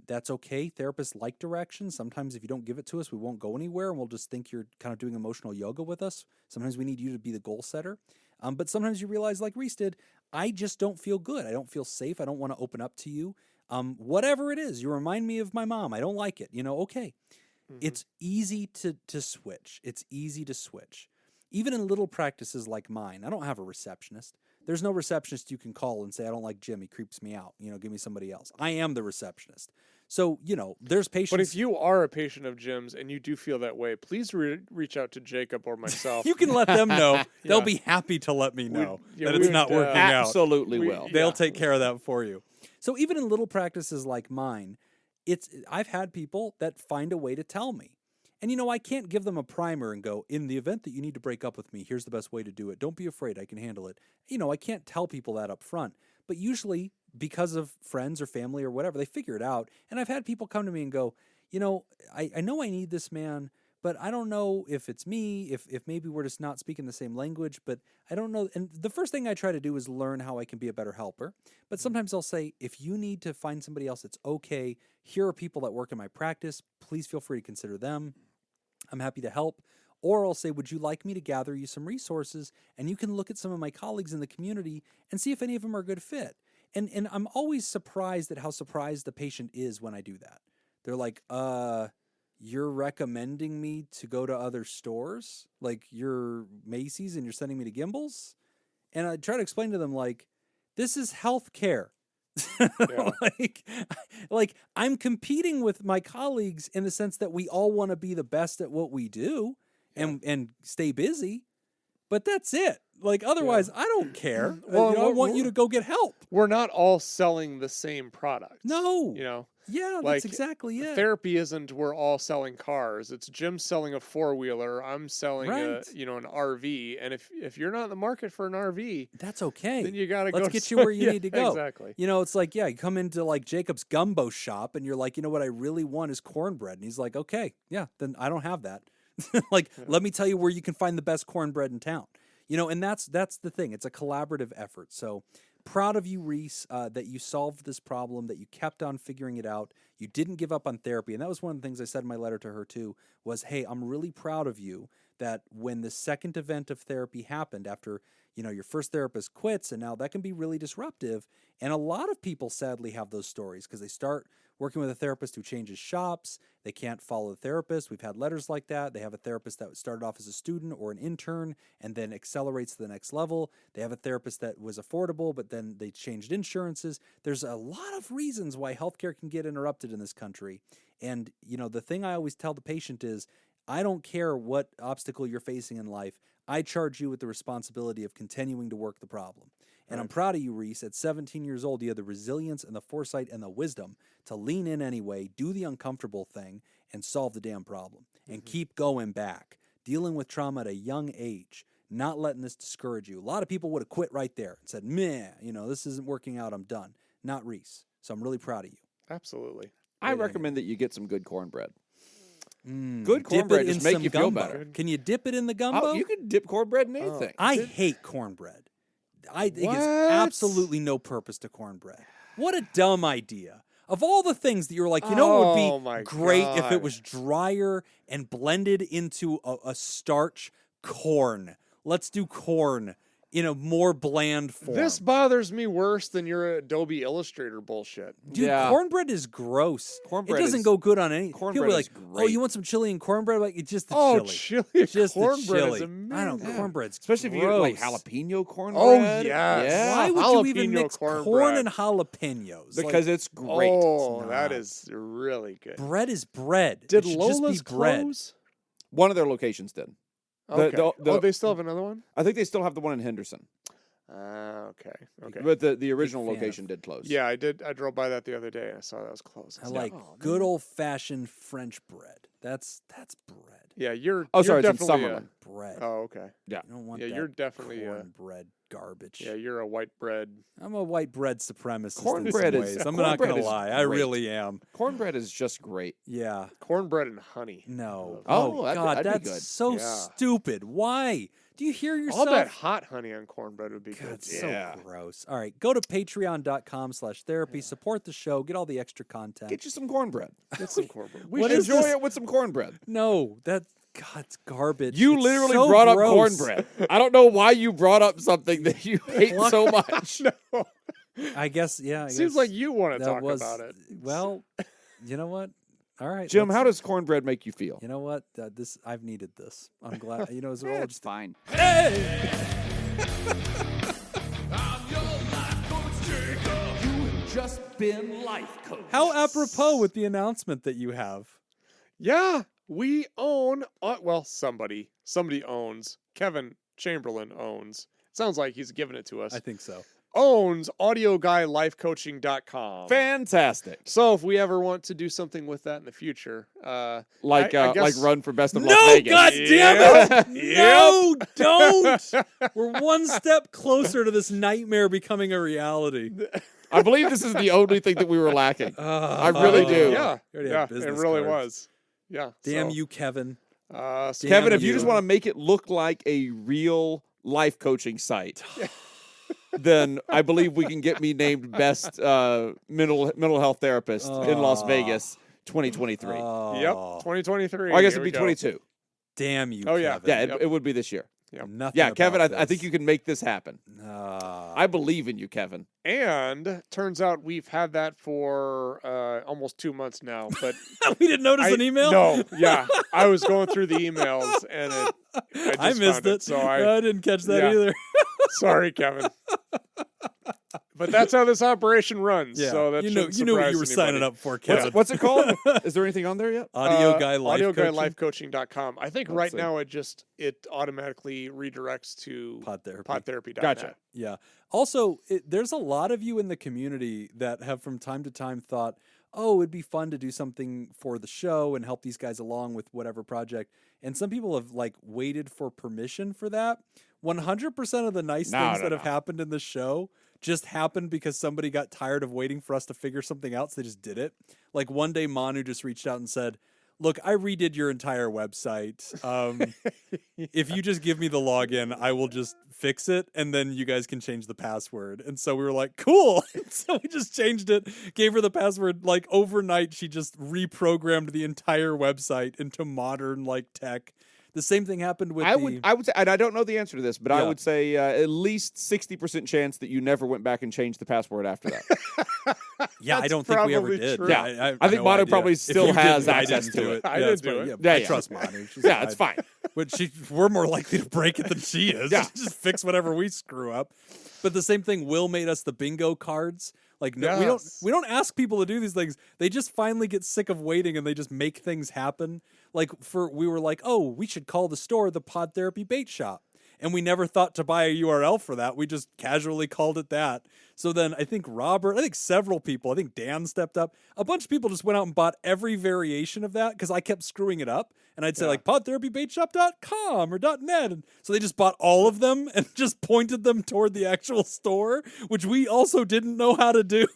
B: That's okay. Therapists like direction. Sometimes if you don't give it to us, we won't go anywhere, and we'll just think you're kind of doing emotional yoga with us. Sometimes we need you to be the goal setter. But sometimes you realize, like Reese did, I just don't feel good. I don't feel safe. I don't want to open up to you. Whatever it is, you remind me of my mom. I don't like it. Okay. Mm-hmm. It's easy to switch. It's easy to switch. Even in little practices like mine, I don't have a receptionist. There's no receptionist you can call and say, I don't like Jim. He creeps me out. Give me somebody else. I am the receptionist. So, there's patients.
A: But if you are a patient of Jim's and you do feel that way, please reach out to Jacob or myself.
B: You can let them know. They'll be happy to let me know that it's not working out.
C: Absolutely will.
B: They'll take care of that for you. So even in little practices like mine, I've had people that find a way to tell me. And, I can't give them a primer and go, in the event that you need to break up with me, here's the best way to do it. Don't be afraid. I can handle it. I can't tell people that up front. But usually, because of friends or family or whatever, they figure it out. And I've had people come to me and go, I know I need this man, but I don't know if it's me, if maybe we're just not speaking the same language, but I don't know. And the first thing I try to do is learn how I can be a better helper. But sometimes I'll say, if you need to find somebody else, it's okay. Here are people that work in my practice. Please feel free to consider them. I'm happy to help. Or I'll say, would you like me to gather you some resources and you can look at some of my colleagues in the community and see if any of them are a good fit. And I'm always surprised at how surprised the patient is when I do that. They're like, you're recommending me to go to other stores? Like you're Macy's and you're sending me to Gimbel's? And I try to explain to them, like, this is healthcare. Yeah. like I'm competing with my colleagues in the sense that we all want to be the best at what we do and stay busy, but that's it. Like otherwise, I don't care.
A: Well,
B: I want you to go get help.
A: We're not all selling the same product.
B: No. Yeah, that's exactly it.
A: Therapy isn't we're all selling cars. It's Jim selling a 4-wheeler. I'm selling an RV. And if you're not in the market for an RV,
B: that's okay.
A: Then you gotta go.
B: Let's get you where you need to go.
A: Exactly.
B: It's like, you come into like Jacob's gumbo shop and you're like, what I really want is cornbread. And he's like, okay, then I don't have that. Let me tell you where you can find the best cornbread in town. And that's the thing. It's a collaborative effort. So proud of you, Reese, that you solved this problem, that you kept on figuring it out. You didn't give up on therapy. And that was one of the things I said in my letter to her, too, was, hey, I'm really proud of you that when the second event of therapy happened after, your first therapist quits, and now that can be really disruptive. And a lot of people sadly have those stories because they start working with a therapist who changes shops. They can't follow the therapist. We've had letters like that. They have a therapist that started off as a student or an intern and then accelerates to the next level. They have a therapist that was affordable, but then they changed insurances. There's a lot of reasons why healthcare can get interrupted in this country. And, the thing I always tell the patient is, I don't care what obstacle you're facing in life. I charge you with the responsibility of continuing to work the problem. And I'm proud of you, Reese. At 17 years old, you have the resilience and the foresight and the wisdom to lean in anyway, do the uncomfortable thing, and solve the damn problem. And keep going back. Dealing with trauma at a young age, not letting this discourage you. A lot of people would have quit right there and said, meh, this isn't working out, I'm done. Not Reese. So I'm really proud of you.
A: Absolutely.
C: I recommend that you get some good cornbread. Good cornbread just make you feel better.
B: Can you dip it in the gumbo?
C: You can dip cornbread in anything.
B: I hate cornbread. I think it's absolutely no purpose to cornbread. What a dumb idea. Of all the things that you were like, what would be great if it was drier and blended into a starch? Corn. Let's do corn in a more bland form.
A: This bothers me worse than your Adobe Illustrator bullshit.
B: Dude, cornbread is gross. Cornbread doesn't go good on any. People be like, "Oh, you want some chili and cornbread?" Like, it's just the chili.
A: It's just cornbread is amazing.
B: I don't know. Cornbread's
C: especially
B: gross.
C: if you like jalapeno cornbread.
A: Oh yeah.
B: Why would you even mix corn and jalapenos?
C: Because it's great.
A: Oh, that is really good.
B: Bread is bread.
A: Did Lola's close?
C: One of their locations did.
A: Okay. They still have another one?
C: I think they still have the one in Henderson.
A: Okay.
C: But the original location did close.
A: Yeah, I did. I drove by that the other day. I saw that was closed.
B: I like good old-fashioned French bread. That's bread.
A: Yeah, you're
C: sorry,
A: definitely
C: it's in Summerlin.
B: Bread.
A: Oh, okay.
C: Yeah.
B: You don't want
A: you're definitely
B: cornbread garbage.
A: Yeah, you're a white bread.
B: I'm a white bread supremacist
C: Cornbread
B: in
C: is-
B: some ways. I'm not
C: cornbread
B: gonna
C: is
B: lie. I
C: great.
B: really am.
C: Cornbread is just great.
B: Yeah.
A: Cornbread and honey.
B: No.
C: Oh,
B: God,
C: that'd be
B: that's
C: good.
B: so
A: Yeah.
B: stupid. Why? Do you hear yourself?
A: All that hot honey on cornbread would be
B: God,
A: good.
B: it's
C: Yeah.
B: so gross. All right, go to patreon.com/therapy. Support the show. Get all the extra content.
C: Get you some cornbread.
A: Get some cornbread. We
B: What
A: should
B: is
C: Enjoy
B: this?
C: it with some cornbread.
B: No, God, it's garbage.
C: You
B: It's
C: literally
B: so
C: brought
B: gross.
C: up cornbread. I don't know why you brought up something that you hate so much.
A: No.
B: I guess, yeah. I
A: Seems
B: guess
A: like you want to
B: that
A: talk
B: was,
A: about it.
B: Well, you know what? All right,
C: Jim,
B: let's-
C: how does cornbread make you feel?
B: You know what? I've needed this. I'm glad. You know, it's
C: Yeah,
B: all
C: it's
B: just
C: fine.
B: Hey!
D: Just been life coach.
B: How apropos with the announcement that you have.
A: Yeah, we own. Well, somebody owns. Kevin Chamberlain owns. Sounds like he's giving it to us.
B: I think so.
A: Owns AudioGuyLifeCoaching.com.
C: Fantastic.
A: So if we ever want to do something with that in the future,
C: Like
A: I
C: like
A: guess-
C: run for best of
B: No,
C: Las Vegas.
B: God damn it!
A: Yep.
B: No, don't! We're one step closer to this nightmare becoming a reality.
C: I believe this is the only thing that we were lacking. I really do.
A: Yeah,
B: You already
A: yeah,
B: have
A: it
B: business
A: really
B: cards.
A: was. Yeah.
B: Damn
A: so,
B: you, Kevin.
A: so
C: Kevin,
B: Damn
C: if you just
B: you.
C: want to make it look like a real life coaching site, then I believe we can get me named best mental health therapist in Las
B: Oh.
C: Vegas 2023.
A: Yep, 2023.
C: Or I guess
A: Here
C: it'd be
A: we go.
C: 22.
B: Damn you,
A: Oh, yeah.
B: Kevin.
C: Yeah,
A: Yep.
C: it would be this year.
B: Nothing
C: Yeah, Kevin,
B: about
C: I think
B: this.
C: you can make this happen.
B: Ah.
C: I believe in you, Kevin.
A: And turns out we've had that for almost 2 months now. But
B: we didn't notice an email?
A: No, yeah, I was going through the emails and
B: I missed it.
A: So
B: I didn't catch that
A: yeah.
B: either.
A: sorry, Kevin. But that's how this operation runs.
B: Yeah,
A: So that
B: you knew what you were signing up for, Kevin.
C: What's it called? Is there anything on there yet?
B: Audio Guy Life Coaching?
A: AudioGuyLifeCoaching.com. I think
C: Let's
A: right
C: see.
A: now it automatically redirects to
B: Pod Therapy.
A: PodTherapy.net.
C: Gotcha.
B: Yeah. Also, there's a lot of you in the community that have from time to time thought, oh, it'd be fun to do something for the show and help these guys along with whatever project. And some people have like waited for permission for that. 100% of the nice
C: No,
B: things
C: no,
B: that have
C: no.
B: happened in the show just happened because somebody got tired of waiting for us to figure something out, so they just did it. Like one day Manu just reached out and said, look, I redid your entire website. If you just give me the login, I will just fix it, and then you guys can change the password. And so we were like, cool. So we just changed it, gave her the password. Like overnight, she just reprogrammed the entire website into modern like tech. The same thing happened with
C: I would say, and I don't know the answer to this, but I
B: Yeah.
C: would say at least 60% chance that you never went back and changed the password after that.
B: Yeah, I
A: That's
B: don't think we ever
A: probably
B: did.
A: true.
C: Yeah.
B: I
C: I think
B: no
C: Manu
B: idea.
C: probably
B: If
C: still
B: you
C: has
B: didn't, I
C: access
B: didn't
C: to
B: do
C: it.
A: I
B: Yeah,
A: did
B: it's
A: do
B: fine.
A: it.
B: Yeah,
C: Yeah,
B: I
C: yeah.
B: trust Manu. She's
C: Yeah, it's fine.
B: But we're more likely to break it than she is.
C: Yeah.
B: Just fix whatever we screw up. But the same thing, Will made us the bingo cards. Like no,
A: Yes.
B: we don't ask people to do these things. They just finally get sick of waiting and they just make things happen. Like we were like, oh, we should call the store the Pod Therapy Bait Shop. And we never thought to buy a URL for that. We just casually called it that. So then I think several people, I think Dan stepped up. A bunch of people just went out and bought every variation of that because I kept screwing it up. And I'd say like podtherapybaitshop.com or .net. And so they just bought all of them and just pointed them toward the actual store, which we also didn't know how to do.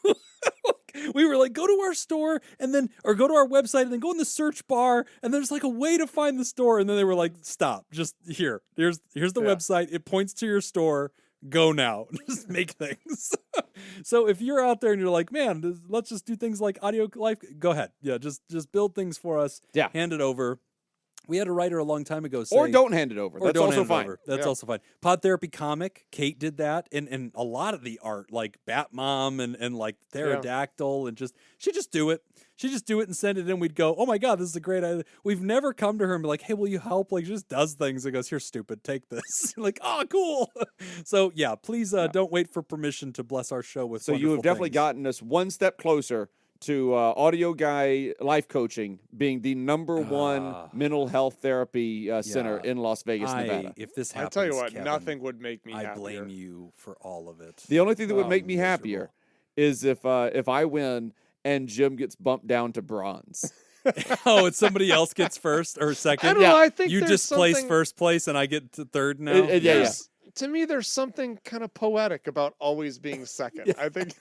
B: We were like, go to our store and then, or go to our website and then go in the search bar and there's like a way to find the store. And then they were like, stop, just here's the website. It points to your store. Go now. Just make things. So if you're out there and you're like, man, let's just do things like Audio Life, go ahead. Yeah, just build things for us.
C: Yeah.
B: Hand it over. We had a writer a long time ago say,
C: Or don't hand it over.
B: or
C: That's
B: don't
C: also
B: hand it
C: fine.
B: over. That's
A: Yeah.
B: also fine. Pod Therapy Comic, Kate did that, and a lot of the art, like Batmom and like Pterodactyl, and she just do it. She just do it and send it in. We'd go, oh my god, this is a great idea. We've never come to her and be like, hey, will you help? Like, she just does things and goes, here, stupid, take this. Like, oh, cool. So yeah, please don't wait for permission to bless our show with.
C: So you have
B: wonderful
C: definitely
B: things.
C: gotten us one step closer to Audio Guy Life Coaching being the number one mental health therapy center in Las Vegas, Nevada.
B: If this
A: I
B: happens,
A: tell you what,
B: Kevin,
A: nothing would make me
B: I
A: happier.
B: blame you for all of it.
C: The only thing that would make me
B: miserable.
C: happier is if I win and Jim gets bumped down to bronze.
B: Oh, it's somebody else gets first or second.
A: I don't know. I think
B: you
A: there's
B: displace
A: something-
B: first place and I get to third now.
C: Yeah.
A: To me, there's something kind of poetic about always being second. I think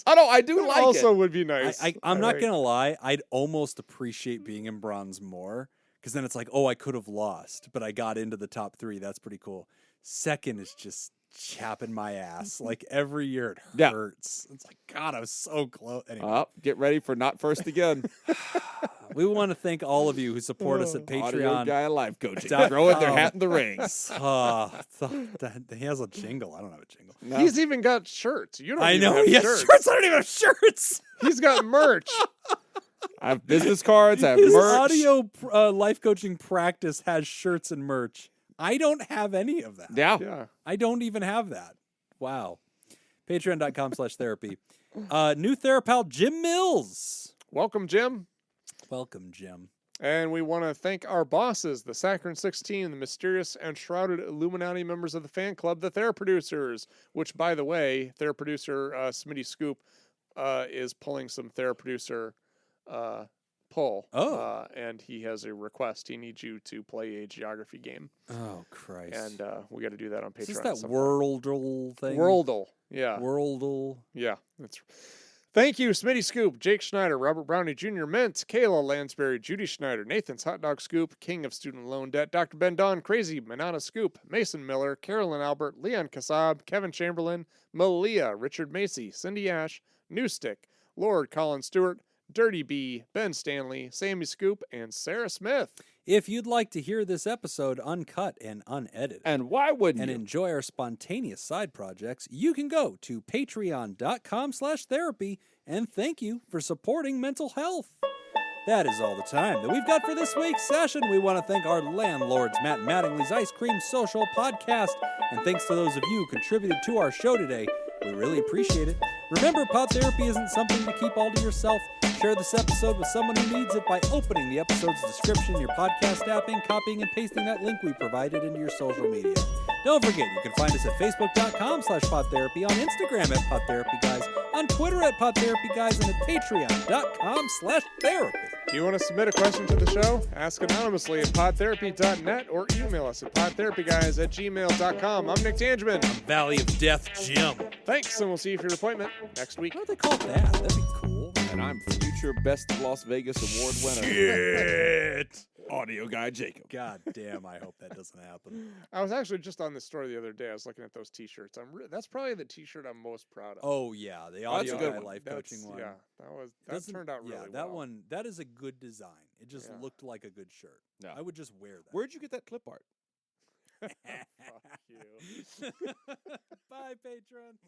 C: Oh no, I do like
A: also
C: it.
A: would be nice.
B: I'm not
A: think.
B: gonna lie. I'd almost appreciate being in bronze more because then it's like, oh, I could have lost, but I got into the top 3. That's pretty cool. Second is just chapping my ass. Like every year it
C: Yeah.
B: hurts. It's like, God, I was so close. Anyway,
C: Oh, get ready for not first again.
B: we want to thank all of you who support us at
C: Audio
B: Patreon.
C: guy life coaching.
B: Dot
C: Throwing their
B: com.
C: hat in the ring.
B: He has a jingle. I don't have a jingle.
C: No.
A: He's even got shirts. You don't.
B: I
A: even
B: know
A: have
B: he has shirts. I don't even have shirts.
A: He's got merch.
C: I have business cards. I have
B: His
C: merch.
B: audio life coaching practice has shirts and merch. I don't have any of that.
C: Yeah.
A: Yeah.
B: I don't even have that. Wow. Patreon.com/therapy. New Therapal Jim Mills.
A: Welcome, Jim.
B: Welcome, Jim.
A: And we want to thank our bosses, the Saccharine 16, the mysterious and shrouded Illuminati members of the fan club, the Theraproducers, which, by the way, Theraproducer Smitty Scoop is pulling some Theraproducer pull.
B: Oh.
A: And he has a request. He needs you to play a geography game.
B: Oh, Christ.
A: And we got to do that on Patreon.
B: Is this that
A: sometime.
B: Worldle thing?
A: Worldle. Yeah.
B: Worldle.
A: Yeah. Thank you, Smitty Scoop, Jake Schneider, Robert Brownie Jr., Mint, Kayla Lansbury, Judy Schneider, Nathan's Hot Dog Scoop, King of Student Loan Debt, Dr. Ben Don, Crazy, Manana Scoop, Mason Miller, Carolyn Albert, Leon Kassab, Kevin Chamberlain, Malia, Richard Macy, Cindy Ash, Newstick, Lord Colin Stewart, Dirty B, Ben Stanley, Sammy Scoop, and Sarah Smith.
B: If you'd like to hear this episode uncut and unedited,
C: And why wouldn't
B: and
C: you?
B: enjoy our spontaneous side projects, you can go to patreon.com/therapy, and thank you for supporting mental health. That is all the time that we've got for this week's session. We want to thank our landlords, Matt Mattingly's Ice Cream Social Podcast, and thanks to those of you who contributed to our show today. We really appreciate it. Remember, pod therapy isn't something to keep all to yourself. Share this episode with someone who needs it by opening the episode's description in your podcast app and copying and pasting that link we provided into your social media. Don't forget, you can find us at facebook.com/podtherapy, on Instagram at PodTherapyGuys, on Twitter at PodTherapyGuys, and at patreon.com/therapy.
A: Do you want to submit a question to the show? Ask anonymously at podtherapy.net or email us at podtherapyguys@gmail.com. I'm Nick Tangeman.
B: Valley of Death, Jim.
A: Thanks, and we'll see you for your appointment next week.
B: Why would they call it that? That'd be cool.
C: And I'm future Best of Las Vegas award winner.
B: Shit.
C: Audio guy Jacob.
B: God damn, I hope that doesn't happen.
A: I was actually just on this story the other day. I was looking at those T-shirts. That's probably the T-shirt I'm most proud of.
B: Oh, yeah, the
C: Oh, that's
B: audio
C: a good
B: guy
C: one.
B: life
A: That's-
B: coaching one.
A: Yeah, that
B: Doesn't-
A: turned out really
B: yeah,
A: well.
B: that one, that is a good design. It just
A: Yeah.
B: looked like a good shirt.
C: Yeah.
B: I would just wear that.
C: Where'd you get that clip art?
A: Fuck you.
B: Bye, patrons.